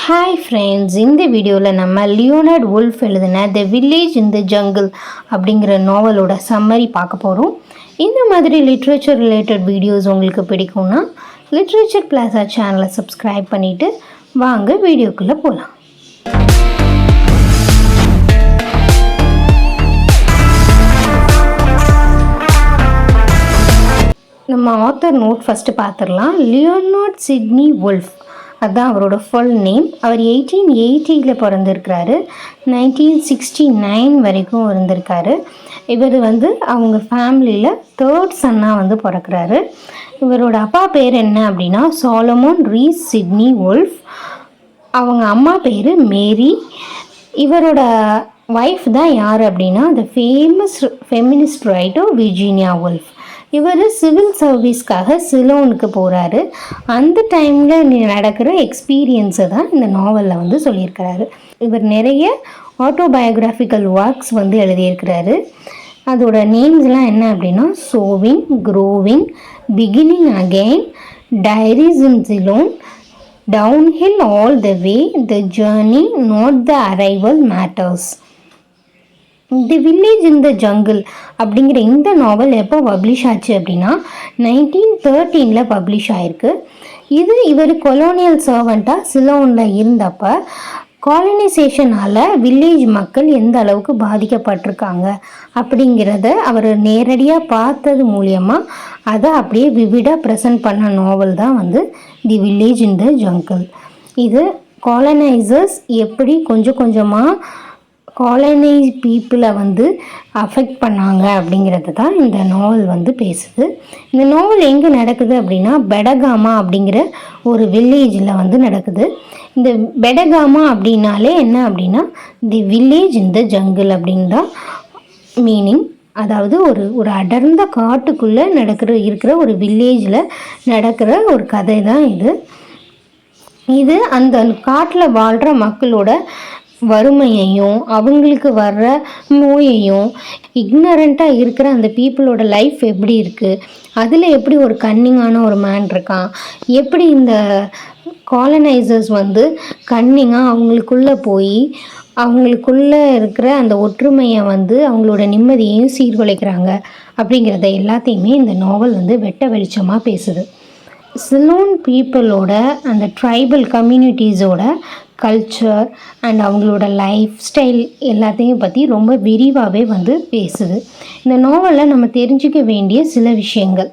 Hi friends, இந்த வீடியோவில் நம்ம லியோனார்ட் வுல்ஃப் எழுதின the village in the jungle அப்படிங்கிற நாவலோட சம்மரி பார்க்க போகிறோம். இந்த மாதிரி லிட்ரேச்சர் ரிலேட்டட் வீடியோஸ் உங்களுக்கு பிடிக்கும்னா லிட்ரேச்சர் பிளாஸா சேனலை சப்ஸ்கிரைப் பண்ணிவிட்டு வாங்க வீடியோக்குள்ளே போகலாம். நம்ம ஆத்தர் நோட் ஃபஸ்ட்டு பார்த்துடலாம். லியோனார்ட் சிட்னி வுல்ஃப், அதுதான் அவரோட ஃபுல் நேம். அவர் 1880 பிறந்திருக்கிறாரு. 1969 வரைக்கும் இருந்திருக்காரு. இவர் அவங்க ஃபேமிலியில் தேர்ட் சன்னாக பிறக்கிறாரு. இவரோட அப்பா பேர் என்ன அப்படின்னா சாலமோன் ரீஸ் சிட்னி வுல்ஃப். அவங்க அம்மா பேர் மேரி. இவரோட ஒய்ஃப் தான் யார் அப்படின்னா the famous feminist writer Virginia wolf. இவர் சிவில் சர்வீஸ்க்காக சிலோனுக்கு போகிறாரு. அந்த டைமில் நடக்கிற எக்ஸ்பீரியன்ஸை தான் இந்த நாவலில் சொல்லியிருக்கிறாரு. இவர் நிறைய ஆட்டோபயோகிராஃபிக்கல் ஒர்க்ஸ் எழுதியிருக்கிறாரு. அதோட நேம்ஸ்லாம் என்ன அப்படின்னா sowing, growing, beginning again, diaries in Ceylon, downhill all the way, the journey, not the arrival matters. The village in the jungle அப்படிங்கிற இந்த நாவல் எப்போ பப்ளிஷ் ஆச்சு அப்படின்னா 1913 பப்ளிஷ் ஆகிருக்கு. இது இவர் கொலோனியல் சர்வெண்ட்டாக சிலோனில் இருந்தப்போ காலனைசேஷனால் வில்லேஜ் மக்கள் எந்த அளவுக்கு பாதிக்கப்பட்டிருக்காங்க அப்படிங்கிறத அவர் நேரடியாக பார்த்தது மூலியமாக அதை அப்படியே விவிடாக ப்ரெசன்ட் பண்ண நாவல் தான் தி வில்லேஜ் இன் த ஜங்கிள். இது காலனைசர்ஸ் எப்படி கொஞ்சம் கொஞ்சமாக காலனைஸ் பீப்புளை அஃபெக்ட் பண்ணாங்க அப்படிங்கிறது தான் இந்த நாவல் பேசுது. இந்த நாவல் எங்கே நடக்குது அப்படின்னா பெடகாமா அப்படிங்கிற ஒரு வில்லேஜில் நடக்குது. இந்த பெடகாமா அப்படின்னாலே என்ன அப்படின்னா தி வில்லேஜ் இன் த ஜங்கிள் அப்படின்னு தான் மீனிங். அதாவது ஒரு அடர்ந்த காட்டுக்குள்ளே இருக்கிற ஒரு வில்லேஜில் நடக்கிற ஒரு கதை தான் இது அந்த காட்டில் வாழ்கிற மக்களோட வறுமையையும் அவங்களுக்கு வர்ற நோயையும், இக்னரண்ட்டாக இருக்கிற அந்த பீப்புளோட லைஃப் எப்படி இருக்குது, அதில் எப்படி ஒரு கன்னிங்கான ஒரு மேன் இருக்கான், எப்படி இந்த காலனைசர்ஸ் கன்னிங்காக அவங்களுக்குள்ளே போய் அவங்களுக்குள்ளே இருக்கிற அந்த ஒற்றுமையை அவங்களோட நிம்மதியையும் சீர்குலைக்கிறாங்க அப்படிங்கிறத எல்லாத்தையுமே இந்த நாவல் வெட்ட வெளிச்சமாக பேசுது. சிலோன் பீப்புளோட அந்த ட்ரைபல் கம்யூனிட்டிஸோட கல்ச்சர் அண்ட் அவங்களோட லைஃப் ஸ்டைல் எல்லாத்தையும் பற்றி ரொம்ப விரிவாகவே பேசுது. இந்த நாவலில் நம்ம தெரிஞ்சிக்க வேண்டிய சில விஷயங்கள்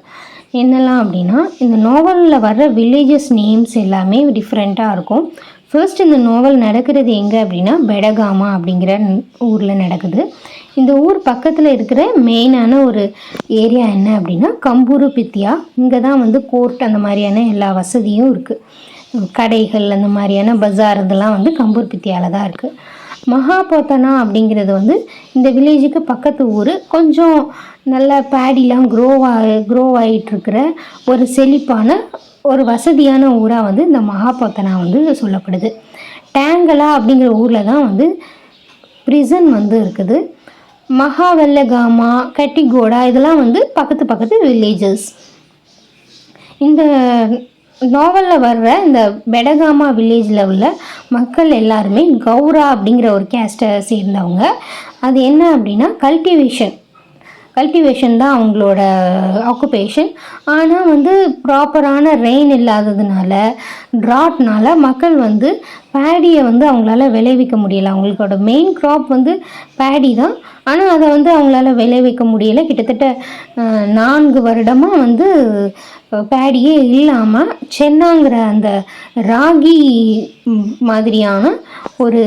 என்னெல்லாம் அப்படின்னா, இந்த நாவலில் வர்ற வில்லேஜஸ் நேம்ஸ் எல்லாமே டிஃப்ரெண்ட்டாக இருக்கும். ஃபர்ஸ்ட் இந்த நாவல் நடக்கிறது எங்கே அப்படின்னா பெடகாமா அப்படிங்கிற ஊரில் நடக்குது. இந்த ஊர் பக்கத்தில் இருக்கிற மெயினான ஒரு ஏரியா என்ன அப்படின்னா கம்பூரு பித்தியா. இங்கே தான் கோர்ட் அந்த மாதிரியான எல்லா வசதியும் இருக்குது. கடைகள் அந்த மாதிரியான பஜார் இதெல்லாம் கம்பூர் பித்தியாவில் தான் இருக்குது. மகாபோத்தனா அப்படிங்கிறது இந்த வில்லேஜுக்கு பக்கத்து ஊர். கொஞ்சம் நல்ல பேடிலாம் க்ரோ ஆகிட்டுருக்கிற ஒரு செழிப்பான ஒரு வசதியான ஊராக இந்த மகாபோத்தனா சொல்லப்படுது. டேங்கலா அப்படிங்கிற ஊரில் தான் பிரிசன் இருக்குது. மகாவெல்லகாமா, கட்டிகோடா இதெல்லாம் பக்கத்து வில்லேஜஸ். இந்த நாவலில் வர்ற இந்த பெடகாமா வில்லேஜில் உள்ள மக்கள் எல்லாருமே கௌரா அப்படிங்கிற ஒரு கேஸ்ட்டை சேர்ந்தவங்க. அது என்ன அப்படின்னா கல்டிவேஷன் தான் அவங்களோட ஆக்குபேஷன். ஆனால் ப்ராப்பரான ரெயின் இல்லாததுனால, ட்ராட்னால மக்கள் பேடியை அவங்களால விளைவிக்க முடியலை. அவங்களோட மெயின் க்ராப் பேடி தான். ஆனால் அதை அவங்களால விளைவிக்க முடியலை. கிட்டத்தட்ட 4 வருடமாக பேடியே இல்லாமல் சென்னாங்கிற அந்த ராகி மாதிரியான ஒரு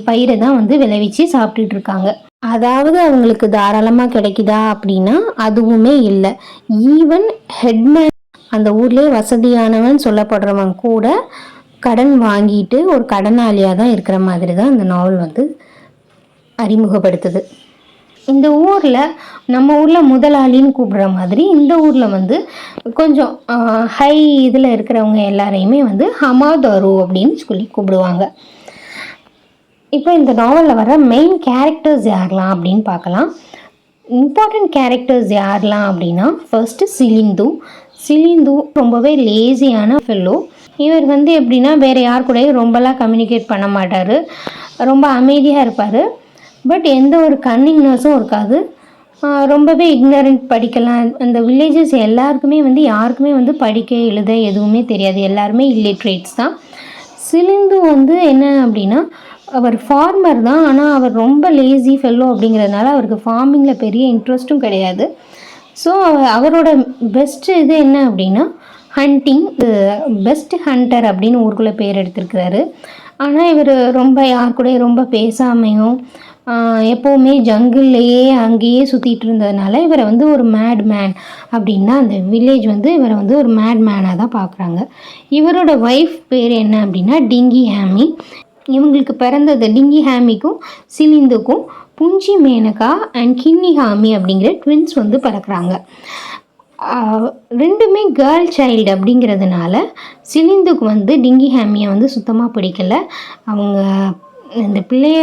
பயிரை தான் விளைவிச்சு சாப்பிட்டுட்டு இருக்காங்க. அதாவது அவங்களுக்கு தாராளமாக கிடைக்குதா அப்படின்னா அதுவுமே இல்லை. ஈவன் ஹெட்மேன், அந்த ஊர்லேயே வசதியானவன் சொல்லப்படுறவன் கூட கடன் வாங்கிட்டு ஒரு கடனாளியாக தான் இருக்கிற மாதிரி தான் இந்த நாவல் அறிமுகப்படுத்துது. இந்த ஊரில் நம்ம ஊரில் முதலாளின்னு கூப்பிடுற மாதிரி இந்த ஊரில் கொஞ்சம் ஹை இதில் இருக்கிறவங்க எல்லாரையுமே ஹமாதாரு அப்படின்னு சொல்லி கூப்பிடுவாங்க. இப்போ இந்த நாவலில் வர மெயின் கேரக்டர்ஸ் யாரெலாம் அப்படின்னு பார்க்கலாம். இம்பார்ட்டண்ட் கேரக்டர்ஸ் யாரெலாம் அப்படின்னா ஃபர்ஸ்ட்டு சிலிந்து ரொம்பவே லேசியான ஃபெல்லோ. இவர் வந்து எப்படின்னா வேறு யார் கூடயும் ரொம்பலாம் கம்யூனிகேட் பண்ண மாட்டார், ரொம்ப அமைதியாக இருப்பார். பட் எந்த ஒரு கன்னிங்னஸும் இருக்காது. ரொம்பவே இக்னரண்ட், படிக்கலாம். அந்த வில்லேஜஸ் எல்லாருக்குமே வந்து யாருக்குமே வந்து படிக்க எழுத எதுவுமே தெரியாது, எல்லாருமே இல்லிட்ரேட்ஸ் தான். சிலிந்து வந்து என்ன அப்படின்னா அவர் ஃபார்மர் தான், ஆனால் அவர் ரொம்ப லேசி ஃபெல்லோ அப்படிங்கிறதுனால அவருக்கு ஃபார்மிங்கில் பெரிய இன்ட்ரெஸ்ட்டும் கிடையாது. ஸோ அவரோட பெஸ்ட்டு இது என்ன அப்படின்னா ஹண்டிங், பெஸ்ட் ஹண்டர் அப்படின்னு ஊருக்குள்ளே பேர் எடுத்திருக்கிறாரு. ஆனால் இவர் ரொம்ப யார் கூட ரொம்ப பேசாமையும் எப்போவுமே ஜங்கிள்லேயே அங்கேயே சுற்றிட்டு இருந்ததுனால இவரை வந்து ஒரு மேட் மேன் அப்படின்னா அந்த வில்லேஜ் வந்து இவரை வந்து ஒரு மேட் மேனாக தான் பார்க்குறாங்க. இவரோட ஒய்ஃப் பேர் என்ன அப்படின்னா டிங்கி ஹாமி. இவங்களுக்கு பிறந்தது டிங்கி ஹாமிக்கும் சிலிந்துக்கும் புஞ்சி மேனகா அண்ட் கின்னி ஹாமி அப்படிங்கிற ட்வின்ஸ் வந்து பிறக்கிறாங்க. ரெண்டுமே கேர்ள் சைல்டு அப்படிங்கிறதுனால சிலிந்துக்கு வந்து டிங்கி ஹாமியை வந்து சுத்தமாக பிடிக்கல. அவங்க இந்த பிள்ளைய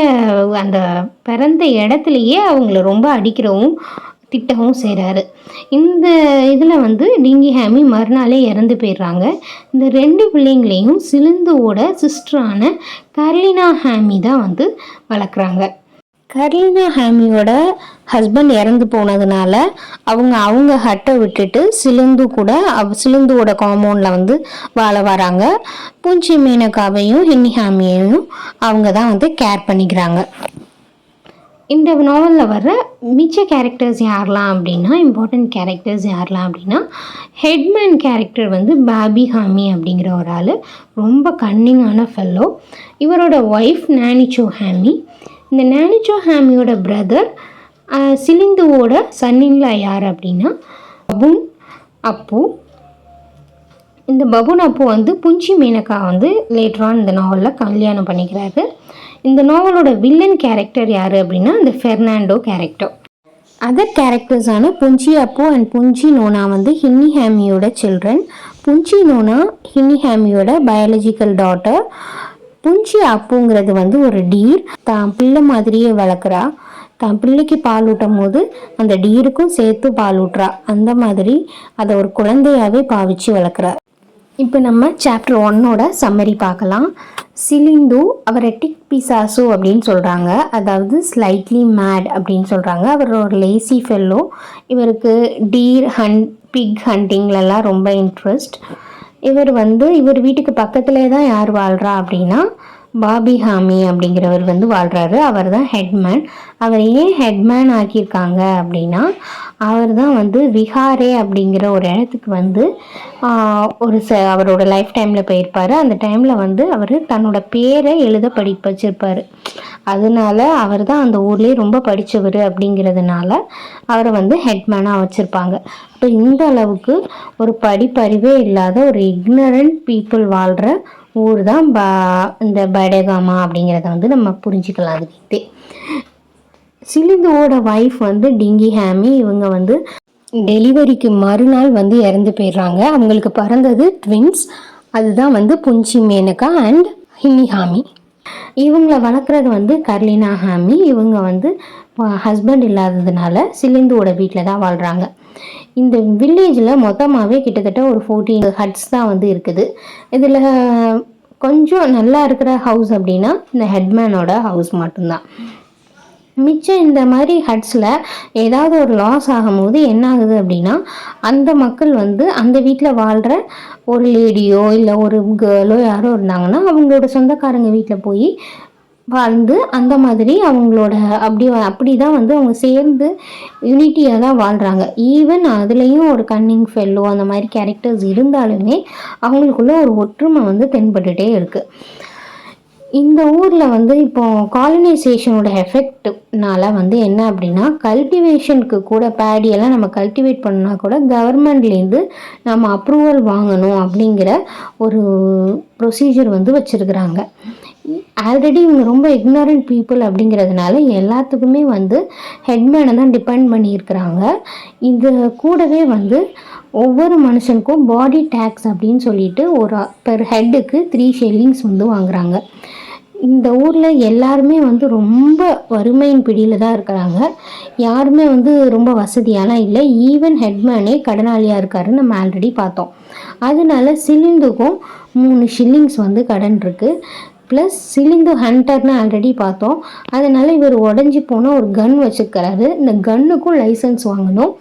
அந்த பிறந்த இடத்துலையே அவங்கள ரொம்ப அடிக்கிறவும் திட்டவும் செய்கிறாரு. இந்த இதில் வந்து டிங்கி ஹாமி மறுநாளே இறந்து போயிடுறாங்க. இந்த 2 பிள்ளைங்களையும் சிலிந்துவோட சிஸ்டரான கர்லினா ஹாமி தான் வந்து வளர்க்குறாங்க. கர்லினா ஹாமியோட ஹஸ்பண்ட் இறந்து போனதுனால அவங்க ஹட்டை விட்டுட்டு சிலிந்துவோட காம்பவுண்டில் வந்து வாழ வராங்க. பூஞ்சி மேனகாவையும் ஹின்னி ஹாமியையும் அவங்க தான் வந்து கேர் பண்ணிக்கிறாங்க. இந்த நாவலில் வர்ற மிச்ச கேரக்டர்ஸ் யாரெலாம் அப்படின்னா, இம்பார்ட்டண்ட் கேரக்டர்ஸ் யாரெலாம் அப்படின்னா, ஹெட்மேன் கேரக்டர் வந்து பாபி ஹாமி அப்படிங்கிற ஒரு ஆள், ரொம்ப கன்னிங்கான ஃபெல்லோ. இவரோட ஒய்ஃப் நானிச்சோ ஹாமி. இந்த நானிச்சோ ஹாமியோட பிரதர் சிலிந்துவோட சன்னின்லா யார் அப்படின்னா பபுன் அப்பு. இந்த பபுன் அப்பு வந்து புஞ்சி மேனகா வந்து லேட்டரான் இந்த நாவலில் கல்யாணம் பண்ணிக்கிறாரு. இந்த நாவலோட வில்லன் கேரக்டர் யார் அப்படின்னா இந்த ஃபெர்னாண்டோ கேரக்டர். அதர் கேரக்டர்ஸான புஞ்சி அப்பு அண்ட் புஞ்சி நோனா வந்து ஹின்னி ஹாமியோட சில்ட்ரன். புஞ்சி நோனா ஹின்னி ஹாமியோட பயாலஜிக்கல் டாட்டர். புஞ்சி அப்புங்கிறது வந்து ஒரு டீர், தான் பிள்ளை மாதிரியே வளர்க்குறா. தான் பிள்ளைக்கு பால் ஊட்டும் போது அந்த டீருக்கும் சேர்த்து பால் ஊட்டுறா. அந்த மாதிரி அதை ஒரு குழந்தையாகவே பாவிச்சு வளர்க்குறா. இப்போ நம்ம சாப்டர் 1ஓட சம்மரி பார்க்கலாம். சிலிந்து அவரை டிக் பிசாசு அப்படின்னு சொல்கிறாங்க, அதாவது ஸ்லைட்லி மேட் அப்படின்னு சொல்கிறாங்க. அவர் ஒரு லேசி ஃபெல்லோ. இவருக்கு டீர் பிக் ஹண்டிங்லலாம் ரொம்ப இன்ட்ரெஸ்ட். இவர் வீட்டுக்கு பக்கத்துலேயே தான் யார் வாழ்கிறா அப்படின்னா பாபி ஹாமி அப்படிங்கிறவர் வந்து வாழ்கிறாரு. அவர் தான் ஹெட்மேன். அவர் ஏன் ஹெட்மேன் ஆக்கியிருக்காங்க அப்படின்னா, அவர் தான் வந்து விஹாரே அப்படிங்கிற ஒரு இடத்துக்கு வந்து அவரோட லைஃப் டைமில் போயிருப்பார். அந்த டைமில் வந்து அவர் தன்னோட பேரை எழுத வச்சிருப்பார். அதனால அவர் தான் அந்த ஊர்லேயே ரொம்ப படித்தவர் அப்படிங்கிறதுனால அவரை வந்து ஹெட்மேனாக வச்சுருப்பாங்க. இப்போ இந்த அளவுக்கு ஒரு படிப்பறிவே இல்லாத ஒரு இக்னரண்ட் பீப்புள் வாழ்கிற ஊர் தான் இந்த படேகாமா அப்படிங்கிறத வந்து நம்ம புரிஞ்சுக்கலாம். அதுக்கிட்டே சிலிந்துவோட ஒய்ஃப் வந்து டிங்கி ஹாமி. இவங்க வந்து டெலிவரிக்கு மறுநாள் வந்து இறந்து போயிடுறாங்க. அவங்களுக்கு பிறந்தது ட்வின்ஸ், அதுதான் வந்து புஞ்சி மேனகா அண்ட் ஹின்னி ஹாமி. இவங்கள வளர்க்குறது வந்து கர்லினா ஹாமி. இவங்க வந்து ஹஸ்பண்ட் இல்லாததுனால சிலிந்துவோட வீட்டில் தான் வாழ்கிறாங்க. இந்த வில்லேஜில் மொத்தமாகவே கிட்டத்தட்ட ஒரு 14 ஹட்ஸ் தான் வந்து இருக்குது. இதில் கொஞ்சம் நல்லா இருக்கிற ஹவுஸ் அப்படின்னா இந்த ஹெட்மேனோட ஹவுஸ் மட்டும்தான். மிச்சம் இந்த மாதிரி ஹட்ஸில் ஏதாவது ஒரு லாஸ் ஆகும்போது என்ன ஆகுது அப்படின்னா, அந்த மக்கள் வந்து அந்த வீட்டில் வாழ்கிற ஒரு லேடியோ இல்லை ஒரு கேர்ளோ யாரோ இருந்தாங்கன்னா அவங்களோட சொந்தக்காரங்க வீட்டில் போய் வாழ்ந்து அந்த மாதிரி அவங்களோட அப்படி தான் வந்து அவங்க சேர்ந்து யூனிட்டியாக தான் வாழ்கிறாங்க. ஈவன் அதுலேயும் ஒரு கன்னிங் ஃபெல்லோ அந்த மாதிரி கேரக்டர்ஸ் இருந்தாலுமே அவங்களுக்குள்ள ஒரு ஒற்றுமை வந்து தென்பட்டுகிட்டே இருக்குது. இந்த ஊரில் வந்து இப்போ காலனைசேஷனோட எஃபெக்ட்னால வந்து என்ன அப்படின்னா, கல்டிவேஷனுக்கு கூட பேடியெல்லாம் நம்ம கல்டிவேட் பண்ணால் கூட கவர்மெண்ட்லேருந்து நம்ம அப்ரூவல் வாங்கணும் அப்படிங்கிற ஒரு ப்ரொசீஜர் வந்து வச்சுருக்குறாங்க. ஆல்ரெடி இவங்க ரொம்ப இக்னரண்ட் பீப்புள் அப்படிங்கிறதுனால எல்லாத்துக்குமே வந்து ஹெட்மேனை தான் டிபெண்ட் பண்ணியிருக்கிறாங்க. இது கூடவே வந்து ஒவ்வொரு மனுஷனுக்கும் பாடி டேக்ஸ் அப்படின்னு சொல்லிட்டு ஒரு பெர் ஹெட்டுக்கு 3 shillings வந்து வாங்குறாங்க. இந்த ஊரில் எல்லாருமே வந்து ரொம்ப வறுமையின் பிடியில் தான் இருக்கிறாங்க. யாருமே வந்து ரொம்ப வசதியாலாம் இல்லை. ஈவன் ஹெட்மேனே கடனாளியாக இருக்காருன்னு நம்ம ஆல்ரெடி பார்த்தோம். அதனால சிலிந்துக்கும் 3 ஷில்லிங்ஸ் வந்து கடன் இருக்குது. ப்ளஸ் சிலிந்து ஹண்டர்னு ஆல்ரெடி பார்த்தோம். அதனால் இவர் உடஞ்சி போனால் ஒரு கன் வச்சுருக்கிறாரு. இந்த கன்னுக்கும் லைசன்ஸ் வாங்கணும்.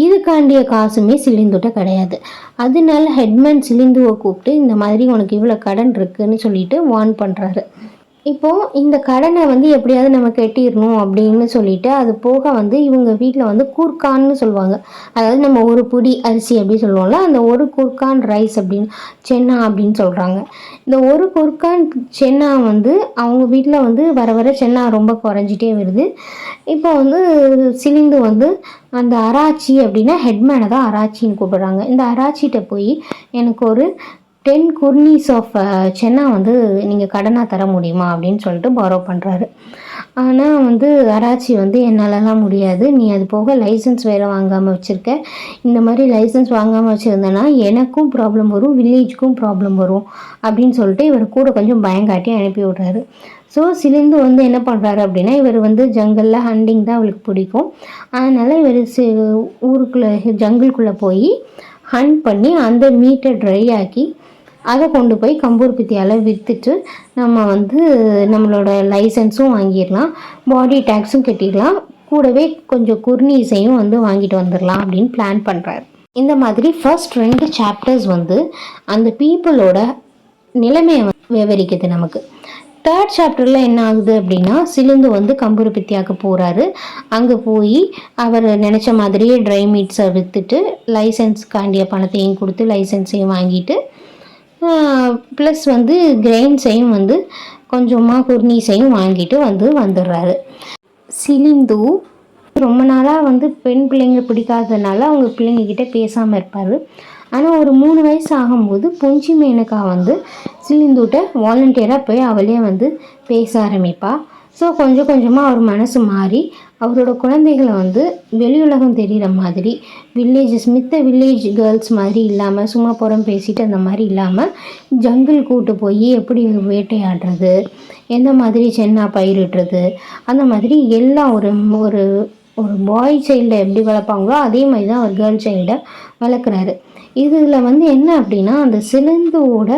இதுக்காண்டிய காசுமே சிலிந்துட்ட கிடையாது. அதனால ஹெட்மேன் சிலிந்துவை கூப்பிட்டு இந்த மாதிரி உனக்கு இவ்வளோ கடன் இருக்குதுன்னு சொல்லிட்டு வார்ன் பண்ணுறாரு. இப்போது இந்த கடனை வந்து எப்படியாவது நம்ம கட்டிடணும் அப்படின்னு சொல்லிட்டு அது போக வந்து இவங்க வீட்டில் வந்து கூர்க்கான்னு சொல்லுவாங்க. அதாவது நம்ம ஒரு புடி அரிசி அப்படி சொல்லுவோம்ல, அந்த ஒரு குர்கான் ரைஸ் அப்படின்னு சென்னா அப்படின்னு சொல்கிறாங்க. இந்த ஒரு குர்கான் சென்னா வந்து அவங்க வீட்டில் வந்து வர வர சென்னா ரொம்ப குறைஞ்சிட்டே வருது. இப்போ வந்து சிலிந்து வந்து அந்த அராச்சி அப்படின்னா ஹெட்மேனை தான் அராச்சின்னு கூப்பிடுறாங்க. இந்த அராச்சிகிட்ட போய் எனக்கு ஒரு 10 குர்னீஸ் ஆஃப் சென்னா வந்து நீங்கள் கடனாக தர முடியுமா அப்படின்னு சொல்லிட்டு பாரோ பண்ணுறாரு. ஆனால் வந்து அராச்சி வந்து என்னாலலாம் முடியாது, நீ அது போக லைசன்ஸ் வேறு வாங்காமல் வச்சுருக்க, இந்த மாதிரி லைசன்ஸ் வாங்காமல் வச்சுருந்தேன்னா எனக்கும் ப்ராப்ளம் வரும், வில்லேஜுக்கும் ப்ராப்ளம் வரும் அப்படின்னு சொல்லிட்டு இவர் கூட கொஞ்சம் பயங்காட்டி அனுப்பி விட்றாரு. ஸோ சிலிந்து வந்து என்ன பண்ணுறாரு அப்படின்னா, இவர் வந்து ஜங்கலில் ஹண்டிங் தான் அவளுக்கு பிடிக்கும். அதனால் இவர் ஊருக்குள்ளே ஜங்கிள்குள்ளே போய் ஹண்ட் பண்ணி அந்த மீட்டை ட்ரை ஆக்கி அதை கொண்டு போய் கம்பூர் பித்தியால் விற்றுட்டு நம்ம வந்து நம்மளோட லைசன்ஸும் வாங்கிடலாம், பாடி டேக்ஸும் கட்டிடலாம், கூடவே கொஞ்சம் குர்னீஸையும் வந்து வாங்கிட்டு வந்துடலாம் அப்படின்னு பிளான் பண்ணுறாரு. இந்த மாதிரி ஃபர்ஸ்ட் 2 சாப்டர்ஸ் வந்து அந்த பீப்புளோட நிலைமையை விவரிக்குது நமக்கு. 3rd சாப்டரில் என்ன ஆகுது அப்படின்னா, சிலிந்து வந்து கம்பூர் பித்தியாவுக்கு போகிறாரு. அங்கே போய் அவர் நினச்ச மாதிரியே ட்ரை மீட்ஸை விற்றுட்டு லைசன்ஸ்க்காண்டிய பணத்தையும் கொடுத்து லைசன்ஸையும் வாங்கிட்டு ப்ளஸ் வந்து கிரெயின்ஸையும் வந்து கொஞ்சமாக குர்னீஸையும் வாங்கிட்டு வந்துடுறாரு. சிலிந்து ரொம்ப நாளாக வந்து பெண் பிள்ளைங்க பிடிக்காததுனால அவங்க பிள்ளைங்கக்கிட்ட பேசாமல் இருப்பார். ஆனால் ஒரு 3 வயசு ஆகும்போது பொஞ்சி மேனகா வந்து சிலிந்துட்ட வாலண்டியராக போய் அவளே வந்து பேச ஆரம்பிப்பாள். ஸோ கொஞ்சம் கொஞ்சமாக அவர் மனசு மாறி அவரோட குழந்தைகளை வந்து வெளியுலகம் தெரிகிற மாதிரி மித்த வில்லேஜ் கேர்ள்ஸ் மாதிரி இல்லாமல் சும்மா புறம் பேசிட்டு அந்த மாதிரி இல்லாமல் ஜங்கிள் கூட்டு போய் எப்படி வேட்டையாடுறது, எந்த மாதிரி சென்னா பயிரிடுறது, அந்த மாதிரி எல்லாம் ஒரு ஒரு ஒரு பாய் சைல்டை எப்படி வளர்ப்பாங்களோ அதே மாதிரி தான் ஒரு கேர்ள் சைல்டை வளர்க்குறாரு. இதில் வந்து என்ன அப்படின்னா, அந்த சிலிந்துவோட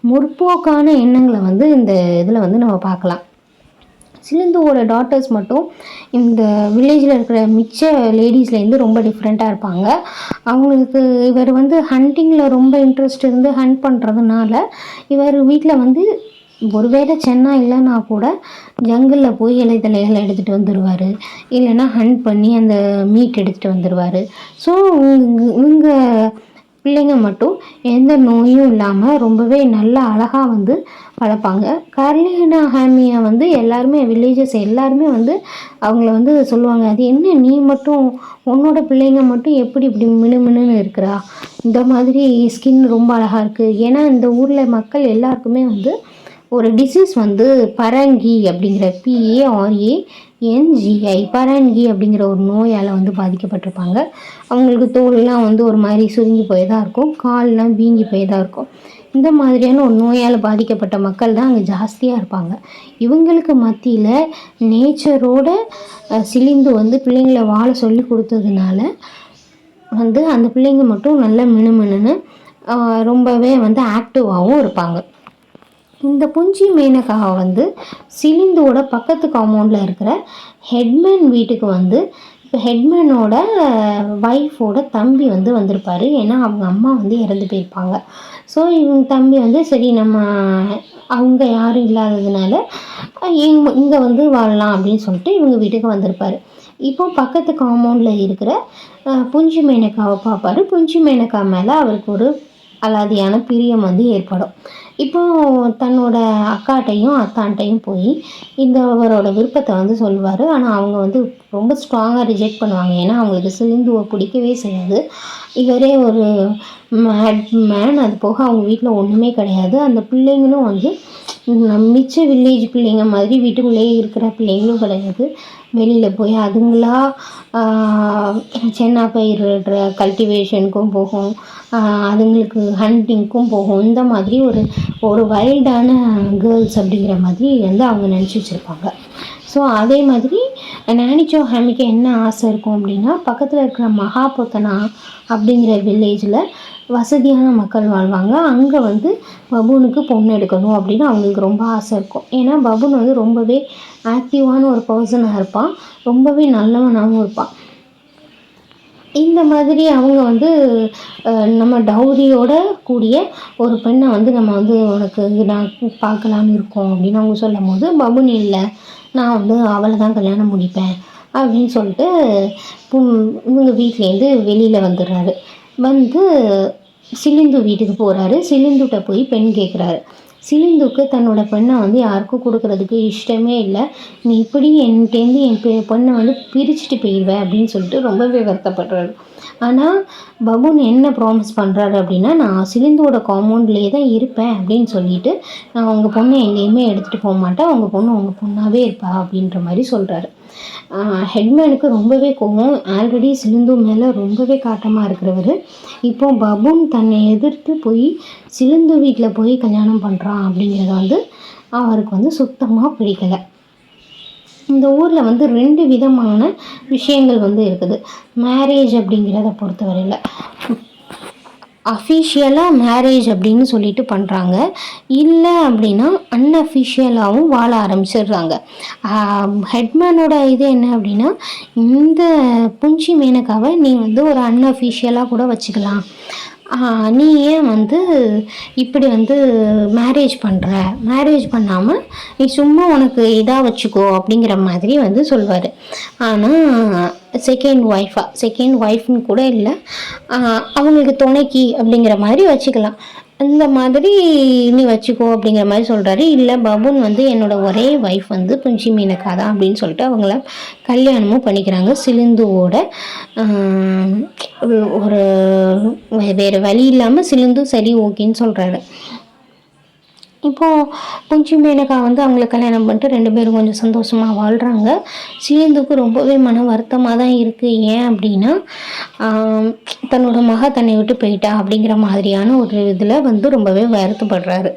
முற்போக்கான எண்ணங்களை வந்து இந்த இதில் வந்து நம்ம பார்க்கலாம். சிலிந்துவோட டாட்டர்ஸ் மட்டும் இந்த வில்லேஜில் இருக்கிற மிச்ச லேடிஸ்லேருந்து ரொம்ப டிஃப்ரெண்ட்டாக இருப்பாங்க. அவங்களுக்கு இவர் வந்து ஹண்டிங்கில் ரொம்ப இன்ட்ரெஸ்ட் இருந்து ஹண்ட் பண்ணுறதுனால இவர் வீட்டில் வந்து ஒருவேளை சென்னா இல்லைன்னா கூட ஜங்கிளில் போய் இலைத்தலைகளை எடுத்துகிட்டு வந்துடுவார், இல்லைன்னா ஹண்ட் பண்ணி அந்த மீட் எடுத்துகிட்டு வந்துடுவார். ஸோ இவங்க பிள்ளைங்க மட்டும் எந்த நோயும் இல்லாமல் ரொம்பவே நல்லா அழகாக வந்து வளர்ப்பாங்க. கர்லினா ஹேமியை வந்து எல்லாருமே வில்லேஜஸ் எல்லாருமே வந்து அவங்கள வந்து சொல்லுவாங்க, அது என்ன நீ மட்டும் உன்னோட பிள்ளைங்க மட்டும் எப்படி இப்படி மினுமினுன்னு இருக்கிறா, இந்த மாதிரி ஸ்கின் ரொம்ப அழகாக இருக்குது. ஏன்னா இந்த ஊரில் மக்கள் எல்லாருக்குமே வந்து ஒரு டிசீஸ் வந்து பரங்கி அப்படிங்கிற PARANGI பரங்கி அப்படிங்கிற ஒரு நோயால் வந்து பாதிக்கப்பட்டிருப்பாங்க. அவங்களுக்கு தோல்லாம் வந்து ஒரு மாதிரி சுருங்கி போய் தான் இருக்கும், கால்லாம் வீங்கி போய் தான் இருக்கும். இந்த மாதிரியான ஒரு நோயால் பாதிக்கப்பட்ட மக்கள் தான் அங்கே ஜாஸ்தியாக இருப்பாங்க. இவங்களுக்கு மத்தியில் நேச்சரோட சிலிந்து வந்து பிள்ளைங்களை வாழ சொல்லி கொடுத்ததுனால வந்து அந்த பிள்ளைங்க மட்டும் நல்ல மினுமினுன்னு ரொம்பவே வந்து ஆக்டிவாகவும் இருப்பாங்க. இந்த புஞ்சி மேனகா வந்து சிலிந்துவோட பக்கத்து காம்பவுண்டில் இருக்கிற ஹெட்மேன் வீட்டுக்கு வந்து இப்போ ஹெட்மேனோட ஒய்ஃபோட தம்பி வந்து வந்திருப்பார். ஏன்னா அவங்க அம்மா வந்து இறந்து போயிருப்பாங்க. ஸோ இவங்க தம்பி வந்து சரி நம்ம அவங்க யாரும் இல்லாததுனால இங்கே வந்து வாழலாம் அப்படின்னு சொல்லிட்டு இவங்க வீட்டுக்கு வந்திருப்பார். இப்போ பக்கத்து காம்பவுண்டில் இருக்கிற புஞ்சி மேனகாவை பார்ப்பார். புஞ்சி மேனகா மேலே அவருக்கு ஒரு அலாதியான பிரியம் வந்து ஏற்படும். இப்போ தன்னோட அக்காட்டையும் அத்தான்ட்டையும் போய் அவரோட விருப்பத்தை வந்து சொல்லுவார். ஆனால் அவங்க வந்து ரொம்ப ஸ்ட்ராங்காக ரிஜெக்ட் பண்ணுவாங்க. ஏன்னா அவங்களுக்கு சிலிந்துவை பிடிக்கவே செய்யாது. இவரே ஒரு மேன், அது போக அவங்க வீட்டில் ஒன்றுமே கிடையாது. அந்த பிள்ளைங்களும் வந்து மிச்ச வில்லேஜ் பிள்ளைங்க மாதிரி வீட்டுக்குள்ளேயே இருக்கிற பிள்ளைங்களும் கிடையாது. வெளியில் போய் அதுங்களா சென்னா பயிரிடுற கல்டிவேஷனுக்கும் போகும், அதுங்களுக்கு ஹண்டிங்க்கும் போகும். இந்த மாதிரி ஒரு வைல்டான கேர்ள்ஸ் அப்படிங்கிற மாதிரி வந்து அவங்க நினச்சி வச்சுருப்பாங்க. ஸோ அதே மாதிரி நானிச்சோ ஹேமிக்கு என்ன ஆசை இருக்கும் அப்படின்னா, பக்கத்தில் இருக்கிற மகாபொத்தனா அப்படிங்கிற வில்லேஜில் வசதியான மக்கள் வாழ்வாங்க. அங்கே வந்து பபூனுக்கு பொண்ணு எடுக்கணும் அப்படின்னு அவங்களுக்கு ரொம்ப ஆசை இருக்கும். ஏன்னா பபூன் வந்து ரொம்பவே ஆக்டிவான ஒரு பர்சனாக இருப்பான், ரொம்பவே நல்லவனாகவும் இருப்பான். இந்த மாதிரி அவங்க வந்து நம்ம டௌரியோட கூடிய ஒரு பெண்ணை வந்து நம்ம வந்து உனக்கு நான் பார்க்கலான்னு இருக்கோம் அப்படின்னு அவங்க சொல்லும் போது, பபூன் இல்லை, நான் வந்து அவளை தான் கல்யாணம் முடிப்பேன் அப்படின்னு சொல்லிட்டு இவங்க வீட்லேருந்து வெளியில் வந்துடுறாரு. வந்து சிலிந்து வீட்டுக்கு போகிறாரு. சிலிந்துகிட்ட போய் பெண் கேட்குறாரு. சிலிந்துக்கு தன்னோட பெண்ணை வந்து யாருக்கும் கொடுக்கறதுக்கு இஷ்டமே இல்லை. நீ இப்படி என்கிட்டேருந்து என் பொண்ணை வந்து பிரிச்சுட்டு போயிடுவேன் அப்படின்னு சொல்லிட்டு ரொம்பவே வருத்தப்படுறாரு. ஆனால் பபூன் என்ன ப்ராமிஸ் பண்ணுறாரு அப்படின்னா, நான் சிலிந்துவோட காம்பவுண்ட்லேயே தான் இருப்பேன் அப்படின்னு சொல்லிட்டு, நான் உங்கள் பொண்ணை எங்கேயுமே எடுத்துகிட்டு போக மாட்டேன், உங்கள் பொண்ணு உங்கள் பொண்ணாகவே இருப்பா அப்படின்ற மாதிரி சொல்கிறாரு. ஹெட்மேனுக்கு ரொம்பவே கோவம். ஆல்ரெடி சிலிந்து மேலே ரொம்பவே காட்டமாக இருக்கிறவர் இப்போ பபூன் தன்னை எதிர்த்து போய் சிலிந்து வீட்டில் போய் கல்யாணம் பண்ணுறான் அப்படிங்கிறத வந்து அவருக்கு வந்து சுத்தமாக பிடிக்கலை. இந்த ஊரில் வந்து 2 விதமான விஷயங்கள் வந்து இருக்குது மேரேஜ் அப்படிங்கிறத பொறுத்தவரையில். அஃபிஷியலாக மேரேஜ் அப்படின்னு சொல்லிட்டு பண்ணுறாங்க, இல்லை அப்படின்னா அன்அஃபிஷியலாகவும் வாழ ஆரம்பிச்சிடுறாங்க. ஹெட்மேனோட இது என்ன அப்படின்னா, இந்த புஞ்சி மேனகாவை நீ வந்து ஒரு அன்அஃபிஷியலாக கூட வச்சுக்கலாம், நீ ஏன் வந்து இப்படி வந்து மேரேஜ் பண்ணாமல் நீ சும்மா உனக்கு இதாக வச்சுக்கோ அப்படிங்கிற மாதிரி வந்து சொல்வார். ஆனால் செகண்ட் ஒய்ஃப்னு கூட இல்லை, அவங்களுக்கு துணைக்கி அப்படிங்கிற மாதிரி வச்சுக்கலாம், அந்த மாதிரி நீ வச்சுக்கோ அப்படிங்கிற மாதிரி சொல்கிறாரு. இல்லை பபூன் வந்து என்னோடய ஒரே ஒய்ஃப் வந்து புஞ்சி மீனக்கா தான் அப்படின்னு சொல்லிட்டு அவங்கள கல்யாணமும் பண்ணிக்கிறாங்க. சிலிந்துவோட ஒரு வேறு வழி இல்லாமல் சிலிந்தும் சரி ஓகேன்னு சொல்கிறாரு. இப்போது புஞ்சி மேனகா வந்து அவங்கள கல்யாணம் பண்ணிட்டு 2 பேரும் கொஞ்சம் சந்தோஷமாக வாழ்கிறாங்க. சிலிந்துக்கு ரொம்பவே மன வருத்தமாக தான் இருக்குது. ஏன் அப்படின்னா, தன்னோட மக தன்னை விட்டு போயிட்டா அப்படிங்கிற மாதிரியான ஒரு இதில் வந்து ரொம்பவே வருத்தப்படுறாரு.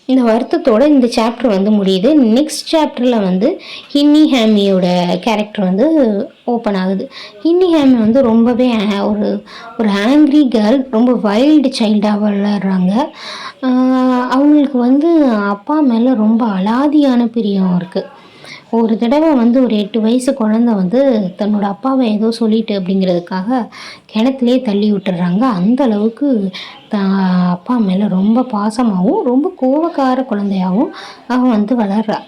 இந்த வருத்தத்தோடு இந்த சாப்டர் வந்து முடியுது. நெக்ஸ்ட் சாப்டரில் வந்து ஹின்னி ஹேமியோட கேரக்டர் வந்து ஓப்பன் ஆகுது. ஹின்னி ஹேமி வந்து ரொம்பவே ஒரு ஆங்க்ரி கேர்ள், ரொம்ப வைல்டு சைல்டாக வளர்கிறாங்க. அவங்களுக்கு வந்து அப்பா மேலே ரொம்ப அலாதியான பிரியம் இருக்குது. ஒரு தடவை வந்து ஒரு 8 வயசு குழந்தை வந்து தன்னோட அப்பாவை ஏதோ சொல்லிட்டு அப்படிங்கிறதுக்காக கிணத்துலேயே தள்ளி விட்டுறாங்க. அந்த அளவுக்கு அப்பா மேலே ரொம்ப பாசமாகவும் ரொம்ப கோபக்கார குழந்தையாகவும் அவன் வந்து வளர்றா.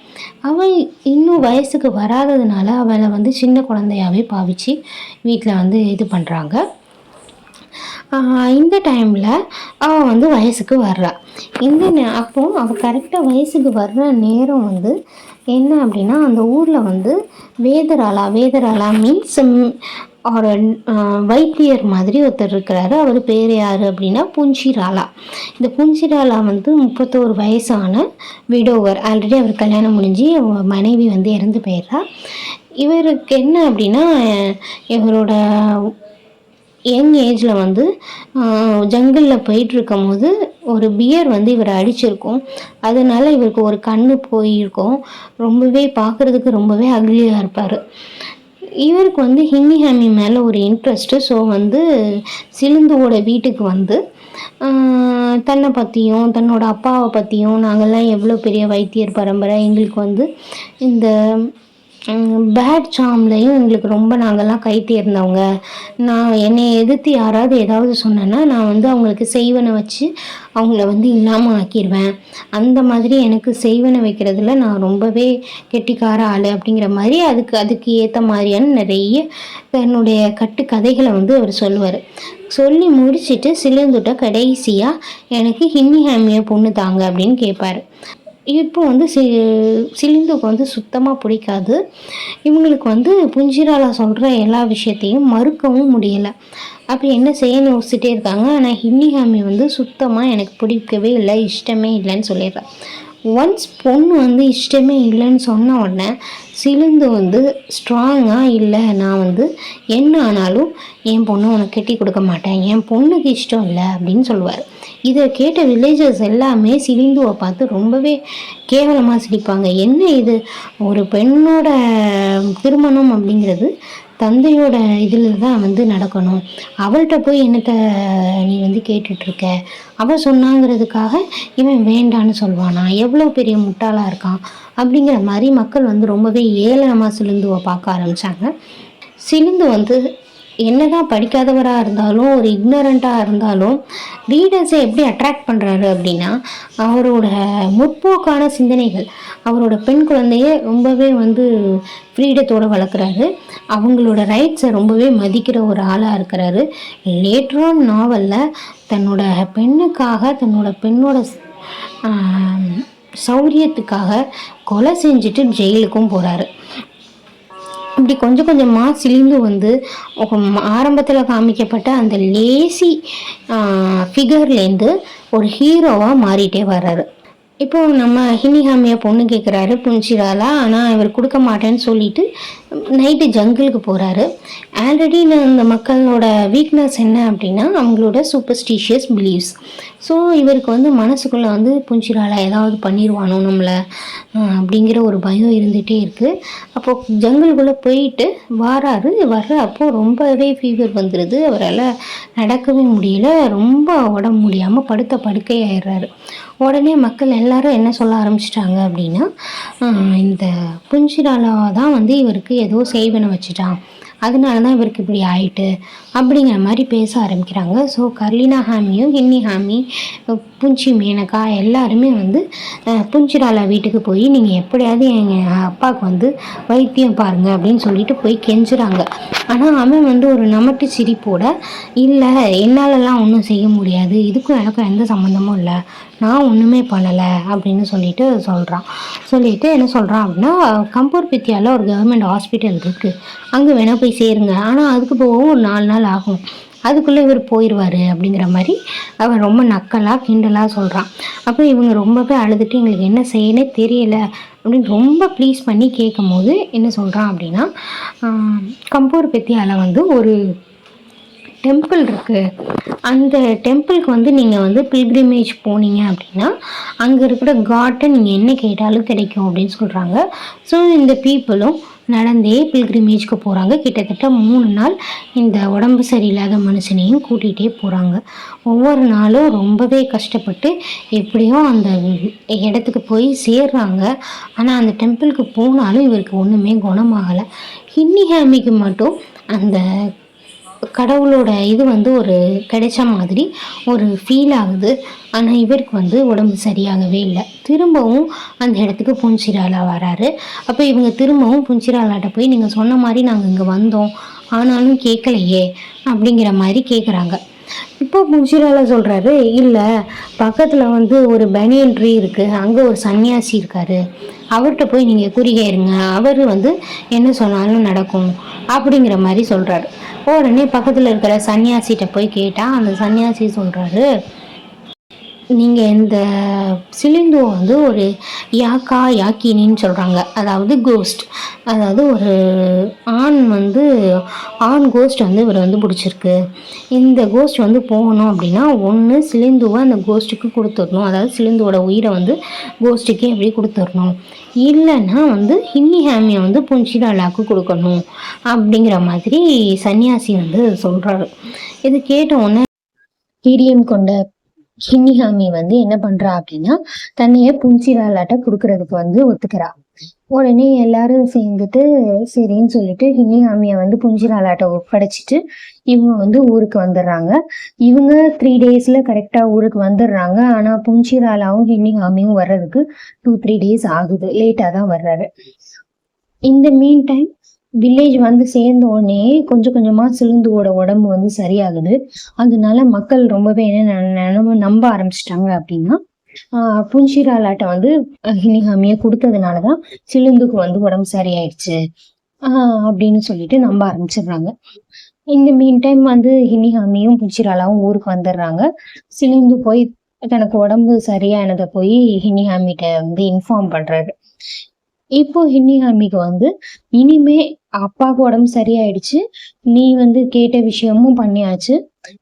அவன் இன்னும் வயசுக்கு வராததுனால அவளை வந்து சின்ன குழந்தையாகவே பாவிச்சு வீட்டில் வந்து இது பண்ணுறாங்க. இந்த டைமில் அவள் வந்து வயசுக்கு வர்றா. அப்போது அவள் கரெக்டாக வயசுக்கு வர்ற நேரம் வந்து என்ன அப்படின்னா, அந்த ஊரில் வந்து வேதராளா மீன்ஸ் ஒரு வைத்தியர் மாதிரி ஒருத்தர் இருக்கிறாரு. அவர் பேர் யார் அப்படின்னா புஞ்சிராலா. இந்த புஞ்சிராலா வந்து 31 வயசான விடோவர். ஆல்ரெடி அவர் கல்யாணம் முடிஞ்சு மனைவி வந்து இறந்து போயிடுறா. இவருக்கு என்ன அப்படின்னா, இவரோட யங் ஏஜில் வந்து ஜங்கிளில் போயிட்டுருக்கும் போது ஒரு பியர் வந்து இவரை அடிச்சிருக்கும். அதனால் இவருக்கு ஒரு கண்ணு போயிருக்கும். ரொம்பவே பார்க்குறதுக்கு ரொம்பவே அக்லியாக இருப்பார். இவருக்கு வந்து ஹின்னி ஹேமி மேலே ஒரு இன்ட்ரெஸ்ட்டு. ஸோ வந்து சிலிந்துவோட வீட்டுக்கு வந்து தன்னை பற்றியும் தன்னோட அப்பாவை பற்றியும், நாங்கள்லாம் எவ்வளோ பெரிய வைத்தியர் பரம்பரை, எங்களுக்கு வந்து இந்த பேட் சாம்லையும் எங்களுக்கு ரொம்ப நாங்கள்லாம் கை தேர்ந்தவங்க, நான் என்னை எதிர்த்து யாராவது ஏதாவது சொன்னேன்னா நான் வந்து அவங்களுக்கு செய்வனை வச்சு அவங்கள வந்து இல்லாமல் ஆக்கிடுவேன், அந்த மாதிரி எனக்கு செய்வனை வைக்கிறதுல நான் ரொம்பவே கெட்டிக்கார ஆள் அப்படிங்கிற மாதிரி அதுக்கு ஏற்ற மாதிரியான நிறைய தன்னுடைய கட்டுக்கதைகளை வந்து அவர் சொல்லுவார். சொல்லி முடிச்சுட்டு சிலிந்துட்ட கடைசியாக எனக்கு ஹின்னி ஹேமிய பொண்ணு தாங்க அப்படின்னு கேட்பார். இப்போ வந்து சிலிந்துக்கு வந்து சுத்தமாக பிடிக்காது. இவங்களுக்கு வந்து புஞ்சிராலா சொல்கிற எல்லா விஷயத்தையும் மறுக்கவும் முடியலை. அப்போ என்ன செய்யன்னு யோசிச்சுட்டே இருக்காங்க. ஆனால் ஹின்னி ஹேமி வந்து சுத்தமாக எனக்கு பிடிக்கவே இல்லை, இஷ்டமே இல்லைன்னு சொல்லிடுறேன். ஒன்ஸ் பொண்ணு வந்து இஷ்டமே இல்லைன்னு சொன்ன உடனே சிலிந்து வந்து ஸ்ட்ராங்காக, இல்லை நான் வந்து என்ன ஆனாலும் என் பொண்ணு உனக்கு கட்டி கொடுக்க மாட்டேன், என் பொண்ணுக்கு இஷ்டம் இல்லை அப்படின்னு சொல்லுவார். இதை கேட்ட வில்லேஜர்ஸ் எல்லாமே சிலிந்துவை பார்த்து ரொம்பவே கேவலமாக சிரிப்பாங்க. என்ன இது, ஒரு பெண்ணோட திருமணம் அப்படிங்கிறது தந்தையோட இதில் தான் வந்து நடக்கணும். அவள்கிட்ட போய் என்னத்த நீ வந்து கேட்டுட்ருக்க, அவள் சொன்னாங்கிறதுக்காக இவன் வேண்டான்னு சொல்வானா, எவ்வளோ பெரிய முட்டாளாக இருக்கான் அப்படிங்கிற மாதிரி மக்கள் வந்து ரொம்பவே ஏளனமாக சிலிந்துவை பார்க்க ஆரம்பித்தாங்க. சிலிந்து வந்து என்னதான் படிக்காதவராக இருந்தாலும், ஒரு இக்னரண்ட்டாக இருந்தாலும், ரீடர்ஸை எப்படி அட்ராக்ட் பண்ணுறாரு அப்படின்னா, அவரோட முற்போக்கான சிந்தனைகள், அவரோட பெண் குழந்தைய ரொம்பவே வந்து ஃப்ரீடத்தோடு வளர்க்குறாரு, அவங்களோட ரைட்ஸை ரொம்பவே மதிக்கிற ஒரு ஆளாக இருக்கிறாரு. லேட்டரான் நாவலில் தன்னோட பெண்ணுக்காக, தன்னோட பெண்ணோட சௌரியத்துக்காக கொலை செஞ்சுட்டு ஜெயிலுக்கும் போகிறாரு. இப்படி கொஞ்சம் கொஞ்சமாக சிலிந்து வந்து ஆரம்பத்தில் காமிக்கப்பட்ட அந்த லேசி ஃபிகர்லேருந்து ஒரு ஹீரோவாக மாறிட்டே வர்றாரு. இப்போ நம்ம ஹினிஹாமியை பொண்ணு கேட்குறாரு புன்சிராலா, ஆனால் இவர் கொடுக்க மாட்டேன்னு சொல்லிட்டு நைட்டு ஜங்கிளுக்கு போகிறாரு. ஆல்ரெடி இந்த மக்களோட வீக்னஸ் என்ன அப்படின்னா அவங்களோட சூப்பர்ஸ்டிஷியஸ் பிலீவ்ஸ். ஸோ இவருக்கு வந்து மனசுக்குள்ளே வந்து புன்சிராலா ஏதாவது பண்ணிடுவானோ நம்மளை அப்படிங்கிற ஒரு பயம் இருந்துகிட்டே இருக்குது. அப்போது ஜங்கிள்குள்ளே போயிட்டு வர்றப்போ ரொம்பவே ஃபீவர் வந்துடுது. அவரால் நடக்கவே முடியல, ரொம்ப உடம்பு முடியாமல் படுக்கையாயிடுறாரு. உடனே மக்கள் எல்லாரும் என்ன சொல்ல ஆரம்பிச்சிட்டாங்க அப்படின்னா, இந்த புன்சிராலா தான் வந்து இவருக்கு ஏதோ செய்வனை வச்சுட்டான், அதனால தான் இவருக்கு இப்படி ஆயிட்டு அப்படிங்கிற மாதிரி பேச ஆரம்பிக்கிறாங்க. ஸோ கர்லினா ஹாமியும் ஹின்னி ஹாமி, புன்சி மேனகா எல்லாருமே வந்து புன்சிராலா வீட்டுக்கு போய் நீங்கள் எப்படியாவது எங்கள் அப்பாவுக்கு வந்து வைத்தியம் பாருங்கள் அப்படின்னு சொல்லிட்டு போய் கெஞ்சுறாங்க. ஆனால் அவன் வந்து ஒரு நமட்டு சிரிப்போட, இல்லை என்னாலலாம் ஒன்றும் செய்ய முடியாது, இதுக்கும் எனக்கும் எந்த சம்மந்தமும் இல்லை, நான் ஒன்றுமே பண்ணலை அப்படின்னு சொல்லிட்டு என்ன சொல்கிறான் அப்படின்னா, கம்பூர் பித்தியாவில் ஒரு கவர்மெண்ட் ஹாஸ்பிட்டல் இருக்குது, அங்கே வேணால் போய் சேருங்க, ஆனால் அதுக்கு போகவும் ஒரு 4 நாள் ஆகும், அதுக்குள்ளே இவர் போயிடுவார் அப்படிங்கிற மாதிரி அவன் ரொம்ப நக்கலாக கிண்டலாக சொல்கிறான். அப்போ இவங்க ரொம்பவே அழுதுட்டு எங்களுக்கு என்ன செய்யனே தெரியலை அப்படின்னு ரொம்ப ப்ளீஸ் பண்ணி கேட்கும் போது என்ன சொல்கிறான் அப்படின்னா, கம்பூர் பித்தியாவில் வந்து ஒரு டெம்பிள் இருக்குது, அந்த டெம்பிளுக்கு வந்து நீங்கள் வந்து பில்கிரிமேஜ் போனீங்க அப்படின்னா அங்கே இருக்கிற காட்டை நீங்கள் என்ன கேட்டாலும் கிடைக்கும் அப்படின்னு சொல்கிறாங்க. ஸோ இந்த பீப்புளும் நடந்தே பில்கிரிமேஜ்க்கு போகிறாங்க. கிட்டத்தட்ட 3 நாள் இந்த உடம்பு சரியில்லாத மனுஷனையும் கூட்டிகிட்டே போகிறாங்க. ஒவ்வொரு நாளும் ரொம்பவே கஷ்டப்பட்டு எப்படியோ அந்த இடத்துக்கு போய் சேர்றாங்க. ஆனால் அந்த டெம்பிளுக்கு போனாலும் இவருக்கு ஒன்றுமே குணமாகலை. ஹின்னி ஹாமிக்கு மட்டும் அந்த கடவுளோட இது வந்து ஒரு கிடைச்ச மாதிரி ஒரு ஃபீல் ஆகுது. ஆனால் இவருக்கு வந்து உடம்பு சரியாகவே இல்லை. திரும்பவும் அந்த இடத்துக்கு புன்சிராலா வராரு. அப்போ இவங்க திரும்பவும் புன்சிராலாட்ட போய் நீங்கள் சொன்ன மாதிரி நாங்கள் இங்கே வந்தோம், ஆனாலும் கேட்கலையே அப்படிங்கிற மாதிரி கேட்குறாங்க. இப்போ புன்சிராலா சொல்கிறாரு, இல்லை பக்கத்தில் வந்து ஒரு பனியன் ட்ரீ இருக்குது, அங்கே ஒரு சன்னியாசி இருக்கார், அவர்கிட்ட போய் நீங்கள் குறிகேருங்க, அவர் வந்து என்ன சொன்னாலும் நடக்கும் அப்படிங்கிற மாதிரி சொல்கிறாரு. உடனே பக்கத்தில் இருக்கிற சன்னியாசிகிட்ட போய் கேட்டால் அந்த சன்னியாசி சொல்கிறாரு, நீங்கள் இந்த சிலிந்துவை வந்து ஒரு யாக்கினின்னு சொல்கிறாங்க, அதாவது கோஸ்ட், அதாவது ஒரு ஆண் கோஸ்ட் வந்து இவர் வந்து பிடிச்சிருக்கு. இந்த கோஸ்ட் வந்து போகணும் அப்படின்னா ஒன்று சிலிந்துவை அந்த கோஸ்ட்டுக்கு கொடுத்துடணும், அதாவது சிலிந்துவோட உயிரை வந்து கோஸ்ட்டுக்கே எப்படி கொடுத்துடணும், இல்லைன்னா வந்து ஹின்னி ஹாமியை வந்து புன்சிராலாவுக்கு கொடுக்கணும் அப்படிங்கிற மாதிரி சன்னியாசி வந்து சொல்கிறாரு. இது கேட்ட உடனே வீரியம் கொண்ட ஹின்னிஹாமி வந்து என்ன பண்றா அப்படின்னா தன்னைய புன்சிராலாட்ட கொடுக்கறதுக்கு வந்து ஒத்துக்கிறா. உடனே எல்லாரும் சேர்ந்துட்டு சரின்னு சொல்லிட்டு ஹின்னிஹாமியை வந்து புன்சிராலாட்ட ஒப்படைச்சிட்டு இவங்க வந்து ஊருக்கு வந்துடுறாங்க. இவங்க 3 daysல கரெக்டா ஊருக்கு வந்துடுறாங்க. ஆனா புன்சிராலாவும் ஹின்னிஹாமியும் வர்றதுக்கு 2-3 days ஆகுது, லேட்டா தான் வர்றாரு. இந்த மீன் டைம் வில்லேஜ் வந்து சேர்ந்த உடனே கொஞ்சம் கொஞ்சமா சிலிந்துவோட உடம்பு வந்து சரியாகுது. அதனால மக்கள் ரொம்பவே என்ன நம்ப ஆரம்பிச்சிட்டாங்க அப்படின்னா, புன்சிராலாட்ட வந்து ஹினிஹாமியை கொடுத்ததுனாலதான் சிலிந்துக்கு வந்து உடம்பு சரியாயிடுச்சு அப்படின்னு சொல்லிட்டு நம்ப ஆரம்பிச்சிடுறாங்க. இந்த மீன் டைம் வந்து ஹினிஹாமியும் புன்சிராலாவும் ஊருக்கு வந்துடுறாங்க. சிலிந்து போய் தனக்கு உடம்பு சரியானதை போய் ஹினிஹாமிட்ட வந்து இன்ஃபார்ம் பண்றாரு. இப்போ ஹின்னிஹாமிக்கு வந்து இனிமே அப்பாவுக்கு உடம்பு சரியாயிடுச்சு, நீ வந்து கேட்ட விஷயமும் பண்ணியாச்சு,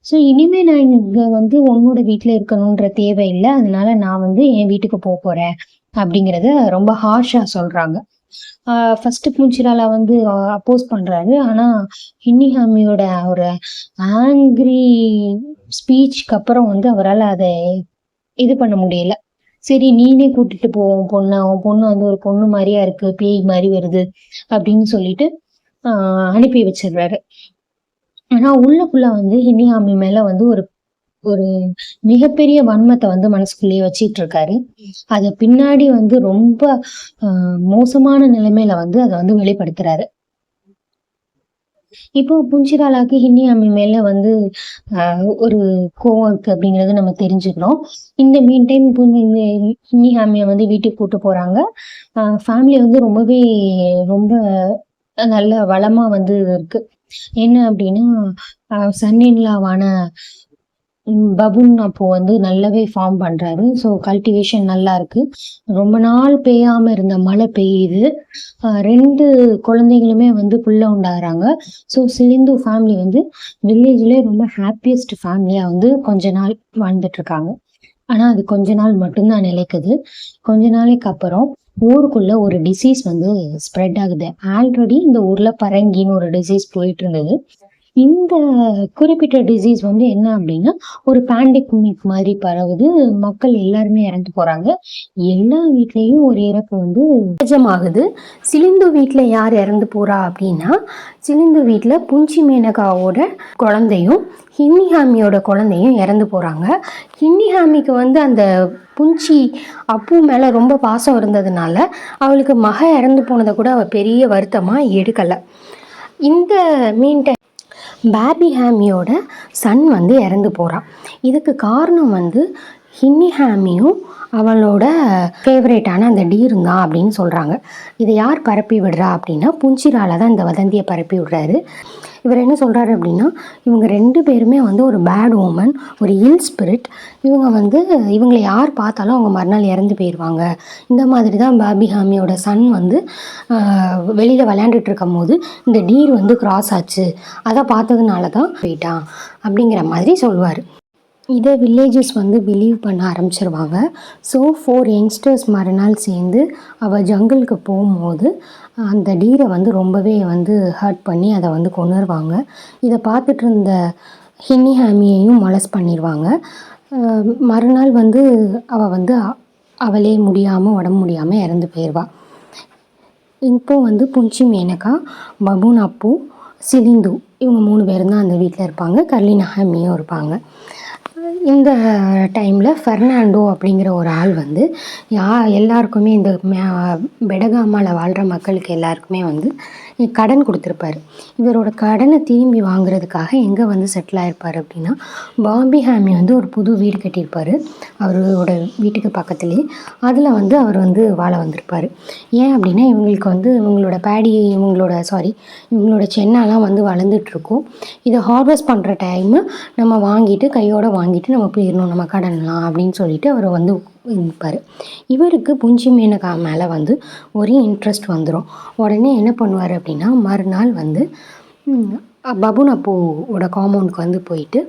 ஸோ இனிமே நான் இங்க வந்து உன்னோட வீட்டில் இருக்கணுன்ற தேவையில்லை, அதனால நான் வந்து என் வீட்டுக்கு போறேன் அப்படிங்கிறத ரொம்ப ஹார்ஷா சொல்றாங்க. ஃபஸ்ட்டு பூஞ்சிராலா வந்து அப்போஸ் பண்ணுறாரு. ஆனால் ஹின்னிஹாமியோட ஒரு ஆங்க்ரி ஸ்பீச்சுக்கு அப்புறம் வந்து அவரால் அதை இது பண்ண முடியல. சரி நீனே கூட்டிட்டு போ உன் பொண்ண. உன் பொண்ணு வந்து ஒரு பொண்ணு மாரியா இருக்கு. பேய் மாரி வருது அப்படின்னு சொல்லிட்டு அனுப்பி வச்சிடுறாரு. ஆனா உள்ளுக்குள்ள வந்து ஹின்னிஹாமி மேல வந்து ஒரு ஒரு மிகப்பெரிய வன்மத்தை வந்து மனசுக்குள்ளேயே வச்சிட்டு இருக்காரு. அத பின்னாடி வந்து ரொம்ப மோசமான நிலைமையில வந்து அத வந்து வெளிப்படுத்துறாரு. இப்போ புஞ்சிராலாக்கு ஹின்னிஹாமி மேல வந்து ஒரு கோவம் இருக்கு அப்படிங்கிறது நம்ம தெரிஞ்சுக்கிறோம். இந்த மீன் டைம் ஹின்னிஹாமிய வந்து வீட்டுக்கு கூட்டு போறாங்க. ஃபேமிலி வந்து ரொம்பவே ரொம்ப நல்ல வளமா வந்து இருக்கு. என்ன அப்படின்னா சன் இன் லாவான பபூன் அப்போ வந்து நல்லாவே ஃபார்ம் பண்றாரு. ஸோ கல்டிவேஷன் நல்லா இருக்கு. ரொம்ப நாள் பெய்யாம இருந்த மழை பெய்யுது. 2 குழந்தைங்களுமே வந்து புள்ள உண்டாகுறாங்க. ஸோ சிலிந்து ஃபேமிலி வந்து வில்லேஜ்லேயே ரொம்ப ஹாப்பியஸ்ட் ஃபேமிலியா வந்து கொஞ்ச நாள் வாழ்ந்துட்டு இருக்காங்க. ஆனா அது கொஞ்ச நாள் மட்டும்தான் நிலைக்குது. கொஞ்ச நாளைக்கு அப்புறம் ஊருக்குள்ள ஒரு டிசீஸ் வந்து ஸ்ப்ரெட் ஆகுது. ஆல்ரெடி இந்த ஊர்ல பரங்கின்னு ஒரு டிசீஸ் போயிட்டு இருந்தது. இந்த குறிப்பிட்ட டிசீஸ் வந்து என்ன அப்படின்னா ஒரு பேண்டமிக் மாதிரி பரவுது. மக்கள் எல்லாருமே இறந்து போறாங்க. எல்லா வீட்லயும் ஒரு இறப்பு வந்து நிஜமாகுது. சிலிந்து வீட்டில் யார் இறந்து போறா அப்படின்னா சிலிந்து வீட்டில் புஞ்சி மேனகாவோட குழந்தையும் ஹின்னிஹாமியோட குழந்தையும் இறந்து போறாங்க. ஹின்னிஹாமிக்கு வந்து அந்த புஞ்சி அப்பு மேல ரொம்ப பாசம் இருந்ததுனால அவளுக்கு மக இறந்து போனதை கூட அவள் பெரிய வருத்தமா எடுக்கலை. இந்த மீன் பேபிஹாமியோட சன் வந்து இறந்து போகிறான். இதுக்கு காரணம் வந்து ஹின்னிஹாமியும் அவளோட ஃபேவரேட்டான அந்த டீரும் தான் அப்படின்னு சொல்கிறாங்க. இதை யார் பரப்பி விடுறா அப்படின்னா புஞ்சிரால தான் இந்த வதந்தியை பரப்பி விடுறாரு. இவர் என்ன சொல்கிறாரு அப்படின்னா இவங்க 2 பேருமே வந்து ஒரு பேட் உமன், ஒரு இல் ஸ்பிரிட். இவங்க வந்து இவங்களை யார் பார்த்தாலும் அவங்க மறுநாள் இறந்து போயிடுவாங்க. இந்த மாதிரி தான் பாபிஹாமியோட சன் வந்து வெளியில் விளையாண்டுட்டு இருக்கும் போது இந்த டீர் வந்து கிராஸ் ஆச்சு, அதை பார்த்ததுனால தான் போயிட்டான் அப்படிங்கிற மாதிரி சொல்லுவார். இதை வில்லேஜஸ் வந்து பிலீவ் பண்ண ஆரம்பிச்சிருவாங்க. ஸோ 4 யங்ஸ்டர்ஸ் மறுநாள் சேர்ந்து அவள் ஜங்கிளுக்கு போகும்போது அந்த டீரை வந்து ரொம்பவே வந்து ஹர்ட் பண்ணி அதை வந்து கொன்னுருவாங்க. இதை பார்த்துட்டு இருந்த ஹின்னிஹாமியையும் மொலஸ்ட் பண்ணிடுவாங்க. மறுநாள் வந்து அவள் வந்து அவளே முடியாமல் உடம்பு முடியாமல் இறந்து போயிடுவாள். இப்போது வந்து புஞ்சி மேனகா, பபூன் அப்பு, சிலிந்து இவங்க 3 பேரும் தான் அந்த வீட்டில் இருப்பாங்க. கர்லினஹாமியும் இருப்பாங்க. இந்த டைமில் ஃபெர்னாண்டோ அப்படிங்கிற ஒரு ஆள் வந்து எல்லாருக்குமே இந்த பெடகாமாவில் வாழ்கிற மக்களுக்கு எல்லாருக்குமே வந்து கடன் கொடுத்துருப்பாரு. இவரோட கடனை திரும்பி வாங்குறதுக்காக எங்கே வந்து செட்டில் ஆகிருப்பார் அப்படின்னா பாபிஹாமி வந்து ஒரு புது வீடு கட்டியிருப்பார் அவரோட வீட்டுக்கு பக்கத்துலேயே. அதில் வந்து அவர் வந்து வாழ வந்திருப்பார். ஏன் அப்படின்னா இவங்களுக்கு வந்து இவங்களோட பேடி இவங்களோட சென்னாலாம் வந்து வளர்ந்துட்டுருக்கும். இதை ஹார்வெஸ்ட் பண்ணுற டைமு நம்ம வாங்கிட்டு கையோடு வாங்கிட்டு நம்ம போயிடணும் நம்ம கடன்லாம் அப்படின்னு சொல்லிட்டு அவர் வந்து இருப்பார். இவருக்கு புஞ்சி மேனகா மேலே வந்து ஒரே இன்ட்ரெஸ்ட் வந்துடும். உடனே என்ன பண்ணுவார் அப்படின்னா மறுநாள் வந்து பபூன் அப்புவோட காம்பவுண்டுக்கு வந்து போயிட்டு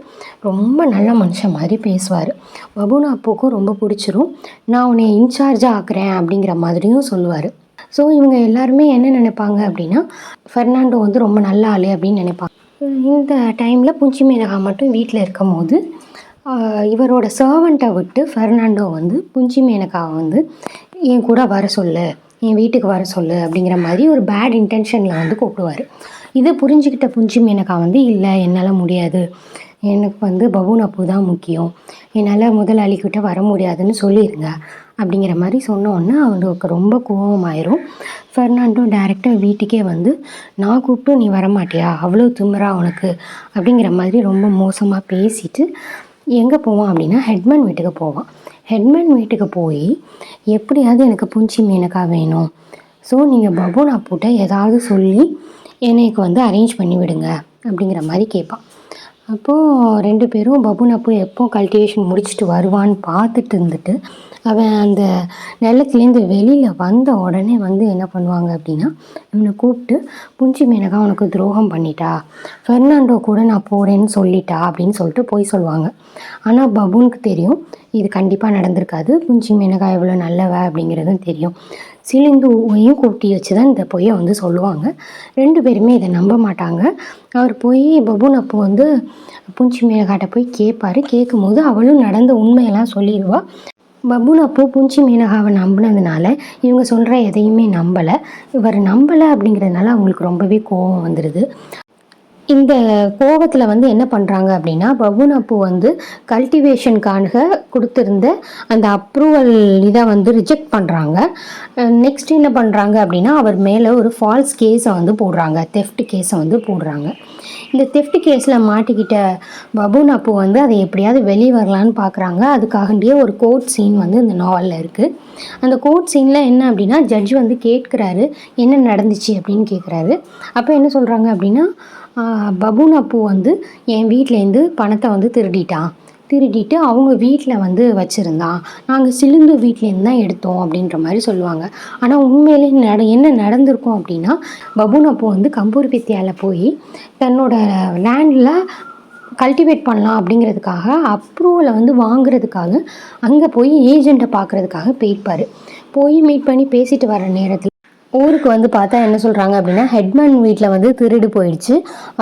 ரொம்ப நல்ல மனுஷன் மாதிரி பேசுவார். பபூன் அப்புவுக்கும் ரொம்ப பிடிச்சிரும். நான் உன்னை இன்சார்ஜாக ஆக்குறேன் அப்படிங்கிற மாதிரியும் சொல்லுவார். ஸோ இவங்க எல்லாருமே என்ன நினைப்பாங்க அப்படின்னா ஃபெர்னாண்டோ வந்து ரொம்ப நல்ல ஆள் அப்படின்னு நினைப்பாங்க. இந்த டைமில் புஞ்சி மேனகா மட்டும் வீட்டில் இருக்கும் போது இவரோட சர்வெண்ட்டை விட்டு ஃபெர்னாண்டோ வந்து புஞ்சி மேனகாவை வந்து என் கூட வர சொல்லு, என் வீட்டுக்கு வர சொல்லு அப்படிங்கிற மாதிரி ஒரு பேட் இன்டென்ஷனில் வந்து கூப்பிடுவார். இதை புரிஞ்சுக்கிட்ட புஞ்சி மேனகா வந்து இல்லை என்னால் முடியாது, எனக்கு வந்து பபூன் அப்பு தான் முக்கியம், என்னால் முதலாளிக்கிட்ட வர முடியாதுன்னு சொல்லிடுங்க அப்படிங்கிற மாதிரி சொன்னோன்னே அவனுக்கு ரொம்ப கோபமாயிரும். ஃபெர்னாண்டோ டைரெக்டாக வீட்டுக்கே வந்து நான் கூப்பிட்டு நீ வரமாட்டியா, அவ்வளோ திமிரா உனக்கு அப்படிங்கிற மாதிரி ரொம்ப மோசமாக பேசிட்டு எங்கே போவான் அப்படின்னா ஹெட்மேன் வீட்டுக்கு போவான். ஹெட்மேன் வீட்டுக்கு போய் எப்படியாவது எனக்கு புஞ்சி மேனகா வேணும், ஸோ நீங்கள் பபூன் அப்புட்ட ஏதாவது சொல்லி எனக்கு வந்து அரேஞ்ச் பண்ணி விடுங்க அப்படிங்கிற மாதிரி கேட்பான். அப்போது 2 பேரும் பபூன் அப்பு எப்போ கல்டிவேஷன் முடிச்சுட்டு வருவான்னு பார்த்துட்டு இருந்துட்டு அவன் அந்த நிலத்துலேருந்து வெளியில் வந்த உடனே வந்து என்ன பண்ணுவாங்க அப்படின்னா இவனை கூப்பிட்டு புஞ்சி மேனகா உனக்கு துரோகம் பண்ணிட்டா, ஃபெர்னாண்டோ கூட நான் போகிறேன்னு சொல்லிட்டா அப்படின்னு சொல்லிட்டு போய் சொல்லுவாங்க. ஆனால் பபூனுக்கு தெரியும் இது கண்டிப்பாக நடந்திருக்காது. புஞ்சி மேனகா எவ்வளோ நல்லவ அப்படிங்கிறதும் தெரியும். சிலிந்துவையும் கூட்டி வச்சு தான் இந்த பொய்யை வந்து சொல்லுவாங்க. 2 பேருமே இதை நம்ப மாட்டாங்க. அவர் போய் பபூன் அப்பு வந்து புஞ்சி மேனகாட்ட போய் கேட்பாரு. கேட்கும்போது அவளும் நடந்த உண்மையெல்லாம் சொல்லிடுவா. பபூன் அப்பு புஞ்சி மேனகாவை நம்பினதுனால இவங்க சொல்கிற எதையுமே நம்பலை. இவர் நம்பலை அப்படிங்கிறதுனால அவங்களுக்கு ரொம்பவே கோபம் வந்துடுது. இந்த கோவத்தில் வந்து என்ன பண்ணுறாங்க அப்படின்னா, பபூன் அப்பு வந்து கல்டிவேஷனுக்காக கொடுத்துருந்த அந்த அப்ரூவல் இதை வந்து ரிஜெக்ட் பண்ணுறாங்க. நெக்ஸ்ட் என்ன பண்ணுறாங்க அப்படின்னா, அவர் மேலே ஒரு ஃபால்ஸ் கேஸை வந்து போடுறாங்க, தெஃப்ட் கேஸை வந்து போடுறாங்க. இந்த தெஃப்ட் கேஸில் மாட்டிக்கிட்ட பபூன் அப்பு வந்து அதை எப்படியாவது வெளியே வரலான்னு பார்க்குறாங்க. அதுக்காகண்டியே ஒரு கோர்ட் சீன் வந்து இந்த நாவலில் இருக்குது. அந்த கோர்ட் சீனில் என்ன அப்படின்னா, ஜட்ஜ் வந்து கேட்குறாரு என்ன நடந்துச்சு அப்படின்னு கேட்குறாரு. அப்போ என்ன சொல்கிறாங்க அப்படின்னா, பபூன் அப்பு வந்து என் வீட்டிலேருந்து பணத்தை வந்து திருடிட்டு அவங்க வீட்டில் வந்து வச்சுருந்தான். நாங்கள் சிலிந்து வீட்லேருந்து தான் எடுத்தோம் அப்படின்ற மாதிரி சொல்லுவாங்க. ஆனால் உண்மையிலே என்ன நடந்திருக்கும் அப்படின்னா, பபூன் அப்பு வந்து கம்பூர் வித்தியாவில் போய் தன்னோட லேண்டில் கல்டிவேட் பண்ணலாம் அப்படிங்கிறதுக்காக அப்ரூவலை வந்து வாங்குறதுக்காக அங்கே போய் ஏஜெண்ட்டை பார்க்குறதுக்காக போயிருப்பார். போய் மீட் பண்ணி பேசிட்டு வர நேரத்தில் ஊருக்கு வந்து பார்த்தா என்ன சொல்கிறாங்க அப்படின்னா, ஹெட்மேன் வீட்டில் வந்து திருடு போயிடுச்சு.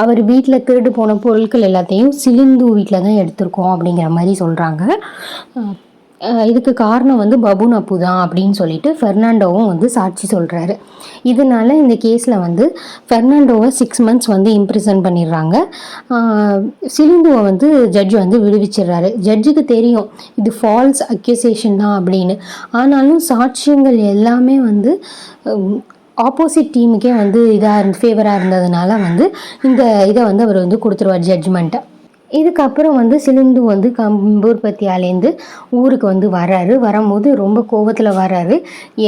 அவர் வீட்டில் திருடு போன பொருட்கள் எல்லாத்தையும் சிலிந்து வீட்டில் தான் எடுத்திருக்கோம் அப்படிங்கிற மாதிரி சொல்கிறாங்க. இதுக்கு காரணம் வந்து பபூன் அப்பு தான் அப்படின்னு சொல்லிட்டு ஃபெர்னாண்டோவும் வந்து சாட்சி சொல்கிறாரு. இதனால இந்த கேஸில் வந்து ஃபெர்னாண்டோவை 6 months வந்து இம்ப்ரிசன் பண்ணிடுறாங்க. சிலிந்துவை வந்து ஜட்ஜ் வந்து விடுவிச்சிடுறாரு. ஜட்ஜுக்கு தெரியும் இது ஃபால்ஸ் அக்யூசேஷன் தான் அப்படின்னு. ஆனாலும் சாட்சியங்கள் எல்லாமே வந்து ஆப்போசிட் டீமுக்கே வந்து ஃபேவராக இருந்ததுனால வந்து இந்த இதை வந்து அவர் வந்து கொடுத்துருவார் ஜட்ஜ்மெண்ட்டை. இதுக்கப்புறம் வந்து சிலிந்து வந்து கம்பூர் பத்தியாலேருந்து ஊருக்கு வந்து வரும்போது ரொம்ப கோபத்தில் வர்றாரு.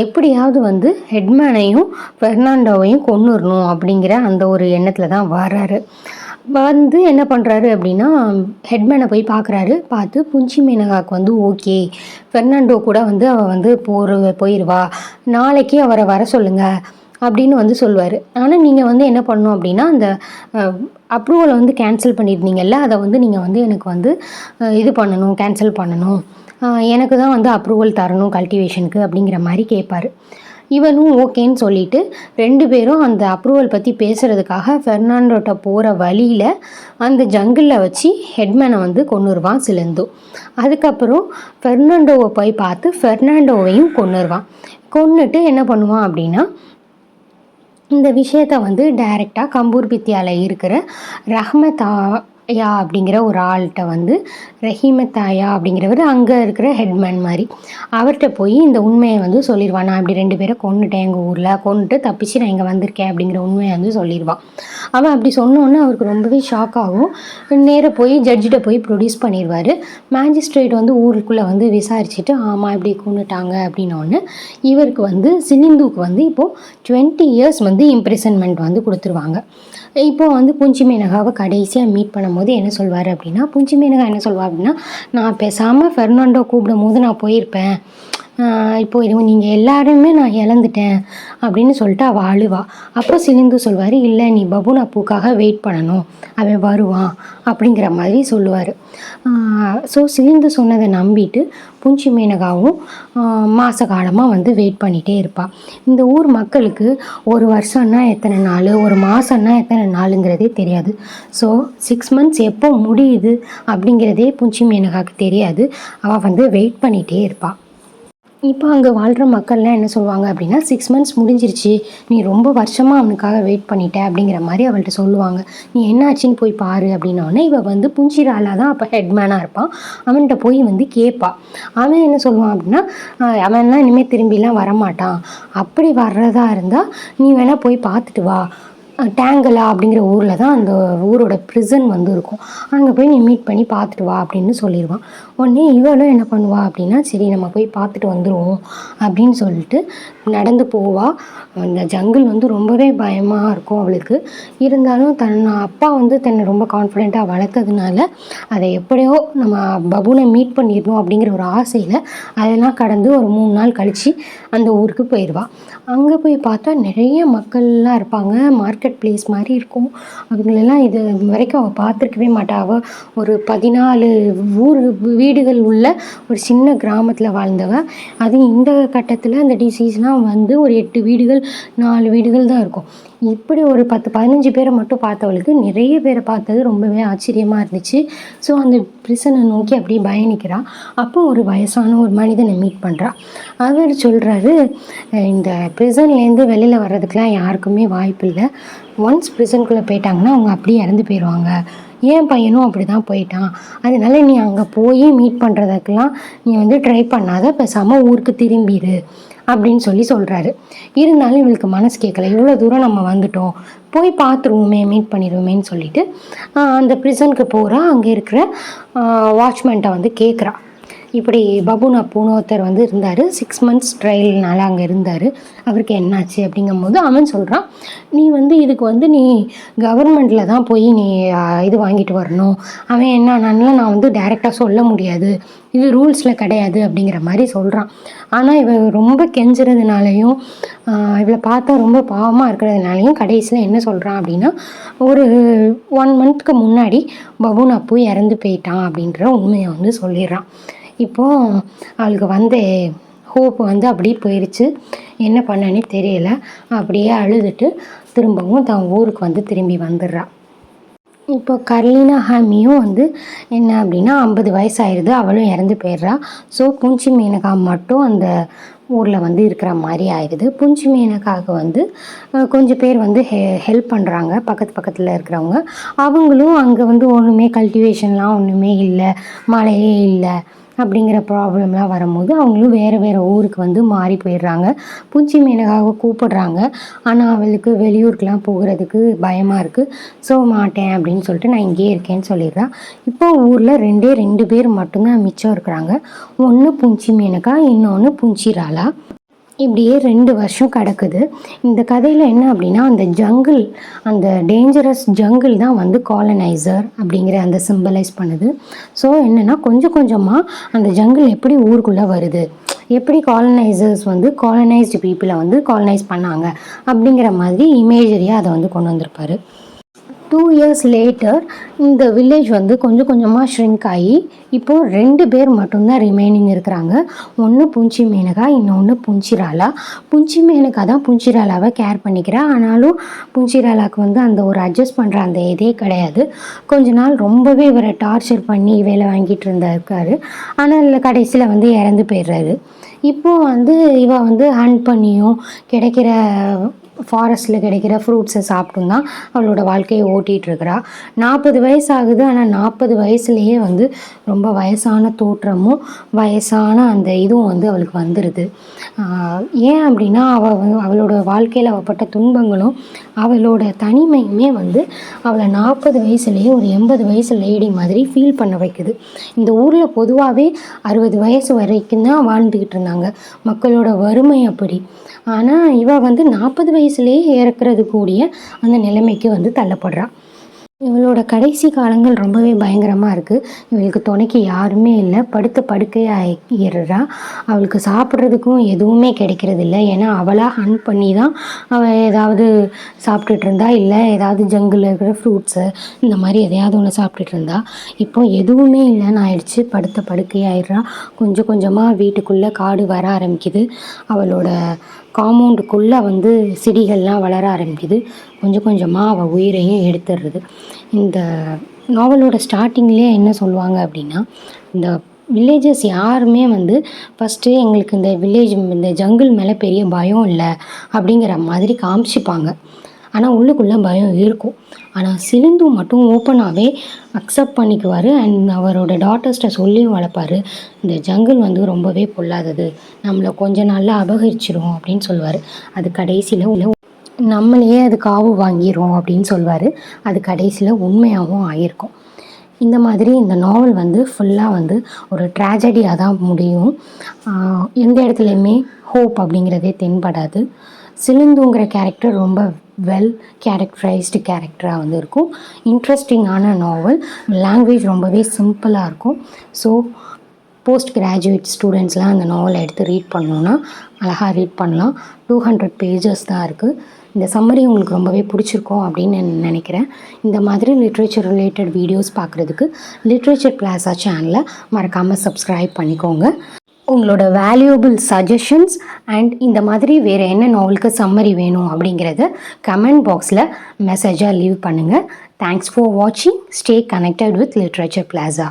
எப்படியாவது வந்து ஹெட்மேனையும் ஃபெர்னாண்டோவையும் கொன்னுடணும் அப்படிங்கிற அந்த ஒரு எண்ணத்தில் தான் வர்றாரு. வந்து என்ன பண்ணுறாரு அப்படின்னா, ஹெட்மேனை போய் பார்த்து புஞ்சி மேனகாவுக்கு வந்து ஓகே, ஃபெர்னாண்டோ கூட வந்து அவள் வந்து போயிடுவா, நாளைக்கு அவரை வர சொல்லுங்கள் அப்படின்னு வந்து சொல்லுவார். ஆனால் நீங்கள் வந்து என்ன பண்ணணும் அப்படின்னா, அந்த அப்ரூவலை வந்து கேன்சல் பண்ணியிருந்தீங்கல்ல, அதை வந்து நீங்கள் வந்து எனக்கு வந்து கேன்சல் பண்ணணும், எனக்கு தான் வந்து அப்ரூவல் தரணும் கல்டிவேஷனுக்கு அப்படிங்கிற மாதிரி கேட்பார். இவனும் ஓகேன்னு சொல்லிட்டு 2 பேரும் அந்த அப்ரூவல் பற்றி பேசுகிறதுக்காக ஃபெர்னாண்டோட்ட போகிற வழியில் அந்த ஜங்கிளில் வச்சு ஹெட்மேனை வந்து கொன்னுருவான் சிலிந்து. அதுக்கப்புறம் ஃபெர்னாண்டோவை போய் பார்த்து ஃபெர்னாண்டோவையும் கொன்னுட்டு என்ன பண்ணுவான் அப்படின்னா, இந்த விஷயத்தை வந்து டைரெக்டாக கம்பூர் பித்தியாவில் இருக்கிற ரஹ்மத்தாயா அப்படிங்கிற ஒரு ஆள்கிட்ட வந்து, ரஹீமத்தாயா அப்படிங்கிறவர் அங்கே இருக்கிற ஹெட்மேன் மாதிரி, அவர்கிட்ட போய் இந்த உண்மையை வந்து சொல்லிடுவான். நான் இப்படி 2 பேரை கொன்னுட்டேன், எங்கள் ஊரில் கொன்னுட்டு தப்பிச்சு நான் இங்கே வந்திருக்கேன் அப்படிங்கிற உண்மையை வந்து சொல்லிடுவான். அவன் அப்படி சொன்னோன்னே அவருக்கு ரொம்பவே ஷாக் ஆகும். நேராக போய் ஜட்ஜிட்ட போய் ப்ரொடியூஸ் பண்ணிடுவார். மேஜிஸ்ட்ரேட் வந்து ஊருக்குள்ளே வந்து விசாரிச்சுட்டு ஆமாம் இப்படி கொன்னுட்டாங்க அப்படின்னோடனே இவருக்கு வந்து சிலிந்துக்கு வந்து இப்போது 20 years வந்து இம்ப்ரிசன்மெண்ட் வந்து கொடுத்துருவாங்க. இப்போ வந்து புஞ்சி மேனகாவை கடைசியாக மீட் பண்ணும்போது என்ன சொல்வார் அப்படின்னா, புஞ்சி மேனகா என்ன சொல்வார் அப்படின்னா, நான் பேசாமல் ஃபெர்னாண்டோ கூப்பிடும் போது நான் போயிருப்பேன், இப்போது நீங்கள் எல்லாருமே நான் இழந்துட்டேன் அப்படின்னு சொல்லிட்டு அவள் அழுவா. அப்போ சிலிந்து சொல்வார், இல்லை நீ பபூன் அப்புக்காக வெயிட் பண்ணணும், அவன் வருவான் அப்படிங்கிற மாதிரி சொல்லுவார். ஸோ சிலிந்து சொன்னதை நம்பிட்டு புஞ்சி மேனகாவும் மாத காலமாக வந்து வெயிட் பண்ணிகிட்டே இருப்பாள். இந்த ஊர் மக்களுக்கு ஒரு வருஷம்னா எத்தனை நாள், ஒரு மாதம்னா எத்தனை நாளுங்கிறதே தெரியாது. ஸோ 6 months எப்போ முடியுது அப்படிங்கிறதே புஞ்சி மேனகாவுக்கு தெரியாது. அவள் வந்து வெயிட் பண்ணிகிட்டே இருப்பாள். இப்போ அங்கே வாழ்கிற மக்கள்லாம் என்ன சொல்லுவாங்க அப்படின்னா, 6 months முடிஞ்சிருச்சு, நீ ரொம்ப வருஷமாக அவனுக்காக வெயிட் பண்ணிட்ட அப்படிங்கிற மாதிரி அவள்கிட்ட சொல்லுவாங்க. நீ என்னாச்சின்னு போய் பாரு அப்படின்னோடனே இவள் வந்து புஞ்சிராலா தான் அப்போ ஹெட்மேனாக இருப்பான். அவன்கிட்ட போய் வந்து கேட்பாள். அவன் என்ன சொல்லுவான் அப்படின்னா, அவன்லாம் இனிமேல் திரும்பிலாம் வரமாட்டான், அப்படி வர்றதா இருந்தால் நீ வேணால் போய் பார்த்துட்டு வா, டேங்கலா அப்படிங்கிற ஊரில் தான் அந்த ஊரோட ப்ரிசன் வந்து இருக்கும், அங்கே போய் நீ மீட் பண்ணி பார்த்துட்டு வா அப்படின்னு சொல்லிடுவான். உடனே இவளும் என்ன பண்ணுவா அப்படின்னா, சரி நம்ம போய் பார்த்துட்டு வந்துடுவோம் அப்படின்னு சொல்லிட்டு நடந்து போவா. அந்த ஜங்கிள் வந்து ரொம்பவே பயமாக இருக்கும் அவளுக்கு. இருந்தாலும் அப்பா வந்து தன்னை ரொம்ப கான்ஃபிடெண்ட்டாக வளர்த்ததுனால அதை எப்படியோ நம்ம பபூனை மீட் பண்ணிடணும் அப்படிங்கிற ஒரு ஆசையில் அதெல்லாம் கடந்து ஒரு 3 நாள் கழித்து அந்த ஊருக்கு போயிடுவா. அங்கே போய் பார்த்தா நிறைய மக்கள்லாம் இருப்பாங்க. மார்க்கெட் மார்க்கெட் பிளேஸ் மாதிரி இருக்கும். அவங்களெல்லாம் இது வரைக்கும் அவள் பார்த்துருக்கவே மாட்டா. அவள் ஒரு 14 வீடுகள் உள்ள ஒரு சின்ன கிராமத்தில் வாழ்ந்தவ. அதுவும் இந்த கட்டத்தில் அந்த டிசீஸ்லாம் வந்து ஒரு 8 வீடுகள் 4 வீடுகள் தான் இருக்கும். இப்படி ஒரு 10-15 பேரை மட்டும் பார்த்தவளுக்கு நிறைய பேரை பார்த்தது ரொம்பவே ஆச்சரியமாக இருந்துச்சு. ஸோ அந்த பிரிசனை நோக்கி அப்படியே பயணிக்கிறா. அப்போ ஒரு வயசான ஒரு மனிதனை மீட் பண்ணுறா. அவர் சொல்கிறாரு, இந்த ப்ரிசன்லேருந்து வெளியில் வர்றதுக்கெலாம் யாருக்குமே வாய்ப்பு இல்லை. ஒன்ஸ் ப்ரிசனுக்குள்ளே போயிட்டாங்கன்னா அவங்க அப்படியே இறந்து போயிடுவாங்க. என் பையனும் அப்படி தான் போயிட்டான். அதனால நீ அங்கே போய் மீட் பண்ணுறதுக்கெலாம் நீ வந்து ட்ரை பண்ணாத, பேசாமல் ஊருக்கு திரும்பிடு அப்படின்னு சொல்கிறாரு. இருந்தாலும் இவளுக்கு மனசு கேட்கல. இவ்வளோ தூரம் நம்ம வந்துட்டோம், போய் பார்த்துருவோமே, மீட் பண்ணிடுவோமேன்னு சொல்லிட்டு அந்த ப்ரிசனுக்கு போகிறா. அங்கே இருக்கிற வாட்ச்மேன்ட்ட வந்து கேட்குறா. இப்படி பபூன் அப்புன்னு ஒருத்தர் வந்து இருந்தார், 6 months ட்ரையல்னால அங்கே இருந்தார். அவருக்கு என்னாச்சு அப்படிங்கும்போது அவன் சொல்கிறான், நீ வந்து இதுக்கு வந்து நீ கவர்மெண்ட்டில் தான் போய் நீ இது வாங்கிட்டு வரணும். அவன் என்னன்னால நான் வந்து டைரெக்டாக சொல்ல முடியாது, இது ரூல்ஸில் கிடையாது அப்படிங்கிற மாதிரி சொல்கிறான். ஆனால் இவள் ரொம்ப கெஞ்சுறதுனாலையும் இவளை பார்த்தா ரொம்ப பாவமாக இருக்கிறதுனாலையும் கடைசியில் என்ன சொல்கிறான் அப்படின்னா, ஒரு 1 monthக்கு முன்னாடி பபூன் அப்பு இறந்து போயிட்டான் அப்படின்ற உண்மையை வந்து சொல்லிடுறான். இப்போது அவளுக்கு வந்து ஹோப் வந்து அப்படியே போயிடுச்சு. என்ன பண்ணனே தெரியல. அப்படியே அழுதுட்டு திரும்பவும் தான் ஊருக்கு வந்து திரும்பி வந்துடுறா. இப்போ கர்லினா ஹாமியும் வந்து என்ன அப்படின்னா 50 வயசு ஆயிடுது, அவளும் இறந்து போயிடுறா. ஸோ புஞ்சி மேனகா மட்டும் அந்த ஊரில் வந்து இருக்கிற மாதிரி ஆயிடுது. புஞ்சி மேனகாவுக்கு வந்து கொஞ்சம் பேர் வந்து ஹெல்ப் பண்ணுறாங்க, பக்கத்தில் இருக்கிறவங்க. அவங்களும் அங்கே வந்து ஒன்றுமே கல்டிவேஷன்லாம் ஒன்றுமே இல்லை, மழையே இல்லை அப்படிங்கிற ப்ராப்ளம்லாம் வரும்போது அவங்களும் வேறு ஊருக்கு வந்து மாறி போயிடுறாங்க. புஞ்சி மேனகாவை கூப்பிடுறாங்க. ஆனால் அவளுக்கு வெளியூருக்கெலாம் போகிறதுக்கு பயமாக இருக்குது. ஸோ மாட்டேன் அப்படின்னு சொல்லிட்டு நான் இங்கேயே இருக்கேன்னு சொல்லிடுறா. இப்போ ஊரில் 2 பேர் மட்டும்தான் மிச்சம் இருக்கிறாங்க. ஒன்று புஞ்சி மேனகா, இன்னொன்று புஞ்சிராலா. இப்படியே 2 வருஷம் கிடக்குது. இந்த கதையில் என்ன அப்படின்னா, அந்த ஜங்கிள், அந்த டேஞ்சரஸ் ஜங்கிள் தான் வந்து காலனைசர் அப்படிங்கிற அந்த சிம்பலைஸ் பண்ணுது. ஸோ என்னென்னா கொஞ்சம் கொஞ்சமாக அந்த ஜங்கிள் எப்படி ஊருக்குள்ளே வருது, எப்படி காலனைசர்ஸ் வந்து காலனைஸ்டு பீப்புளை வந்து காலனைஸ் பண்ணாங்க அப்படிங்கிற மாதிரி இமேஜரியாக அதை வந்து கொண்டு வந்திருப்பார். 2 years லேட்டர் இந்த வில்லேஜ் வந்து கொஞ்சம் கொஞ்சமாக ஷ்ரிங்க் ஆகி இப்போது 2 பேர் மட்டும்தான் ரிமைனிங் இருக்கிறாங்க. ஒன்று புஞ்சி மேனகா, இன்னொன்று புஞ்சிராலா. புஞ்சி மேனகா தான் புஞ்சிராலாவை கேர் பண்ணிக்கிறா. ஆனாலும் புஞ்சிராலாவுக்கு வந்து அந்த ஒரு அட்ஜஸ்ட் பண்ணுற அந்த இதே கிடையாது. கொஞ்ச நாள் ரொம்பவே இவரை டார்ச்சர் பண்ணி வேலை வாங்கிட்டு இருக்காரு. ஆனால் கடைசியில் வந்து இறந்து போயிடுறாரு. இப்போது வந்து இவ வந்து ஹண்ட் பண்ணியும் கிடைக்கிற ஃபாரஸ்ட்டில் கிடைக்கிற ஃப்ரூட்ஸை சாப்பிட்டும் தான் அவளோட வாழ்க்கையை ஓட்டிகிட்ருக்கிறா. 40 வயசு ஆகுது. ஆனால் 40 வயசுலேயே வந்து ரொம்ப வயசான தோற்றமும் வயசான அந்த இதுவும் வந்து அவளுக்கு வந்துடுது. ஏன் அப்படின்னா அவளோட வாழ்க்கையில் அவப்பட்ட துன்பங்களும் அவளோட தனிமையுமே வந்து அவளை 40 வயசுலேயே ஒரு 80 வயசு லேடி மாதிரி ஃபீல் பண்ண வைக்குது. இந்த ஊரில் பொதுவாகவே 60 வயசு வரைக்கும் தான் வாழ்ந்துக்கிட்டு இருந்தாங்க. மக்களோட வறுமை அப்படி. ஆனால் இவ வந்து 40 வயசுலேயே இறக்குறது கூடிய அந்த நிலைமைக்கு வந்து தள்ளப்படுறா. இவளோட கடைசி காலங்கள் ரொம்பவே பயங்கரமாக இருக்குது. இவளுக்கு துணைக்கு யாருமே இல்லை. படுத்த படுக்கையாகிடுறா. அவளுக்கு சாப்பிட்றதுக்கும் எதுவுமே கிடைக்கிறது இல்லை. ஏன்னா அவளாக ஹண்ட் பண்ணி தான் அவள் ஏதாவது சாப்பிட்டுட்டு இருந்தா, இல்லை ஏதாவது ஜங்கிளில் இருக்கிற ஃப்ரூட்ஸு இந்த மாதிரி எதையாவது ஒன்று சாப்பிட்டுட்டு இருந்தா. இப்போ எதுவுமே இல்லைன்னு ஆயிடுச்சு. படுத்த படுக்கையாயிடுறா. கொஞ்சம் கொஞ்சமாக வீட்டுக்குள்ளே காடு வர ஆரம்பிக்குது. அவளோட காம்பவுண்டுக்குள்ளே வந்து செடிகள்லாம் வளர ஆரம்பிக்குது. கொஞ்சம் கொஞ்சமாக அவள் உயிரையும் எடுத்துடுறது. இந்த நாவலோட ஸ்டார்டிங்லேயே என்ன சொல்லுவாங்க அப்படின்னா, இந்த வில்லேஜஸ் யாருமே வந்து ஃபஸ்ட்டு எங்களுக்கு இந்த இந்த ஜங்கிள் மேலே பெரிய பயம் இல்லை அப்படிங்கிற மாதிரி காமிச்சிப்பாங்க. ஆனால் உள்ளுக்குள்ளே பயம் இருக்கும். ஆனால் சிலிந்து மட்டும் ஓப்பனாகவே அக்செப்ட் பண்ணிக்குவார். அண்ட் அவரோட டாட்டர்ஸ்கிட்ட சொல்லியும் வளர்ப்பார், இந்த ஜங்கிள் வந்து ரொம்பவே பொல்லாதது, நம்மளை கொஞ்ச நாளில் அபகரிச்சிரும் அப்படின்னு சொல்லுவார். அது கடைசியில் நம்மளையே அது காவு வாங்கிரும் அப்படின்னு சொல்லுவார். அது கடைசியில் உண்மையாகவும் ஆகியிருக்கும். இந்த மாதிரி இந்த நாவல் வந்து ஃபுல்லாக வந்து ஒரு ட்ராஜடியாக தான் முடியும். எந்த இடத்துலையுமே ஹோப் அப்படிங்கிறதே தென்படாது. சிலிந்துங்கிற கேரக்டர் ரொம்ப வெல் கேரக்டரைஸ்டு கேரக்டராக வந்து இருக்கும். இன்ட்ரெஸ்டிங்கான நாவல். லாங்குவேஜ் ரொம்பவே சிம்பிளாக இருக்கும். ஸோ போஸ்ட் கிராஜுவேட் ஸ்டூடெண்ட்ஸ்லாம் அந்த நாவலை எடுத்து ரீட் பண்ணோன்னா அழகாக ரீட் பண்ணலாம். 200 pages தான் இருக்குது. இந்த சம்மரி உங்களுக்கு ரொம்பவே பிடிச்சிருக்கும் அப்படின்னு நான் நினைக்கிறேன். இந்த மாதிரி லிட்ரேச்சர் ரிலேட்டட் வீடியோஸ் பார்க்குறதுக்கு லிட்ரேச்சர் பிளாசா சேனலை மறக்காமல் சப்ஸ்கிரைப் பண்ணிக்கோங்க. உங்களோட வேல்யூபிள் சஜஷன்ஸ் அண்ட் இந்த மாதிரி வேறு என்ன நாவலுக்கு சம்மரி வேணும் அப்படிங்கிறத கமெண்ட் பாக்ஸில் மெசேஜாக லீவ் பண்ணுங்கள். தேங்க்ஸ் ஃபார் வாட்சிங். Stay connected with literature plaza.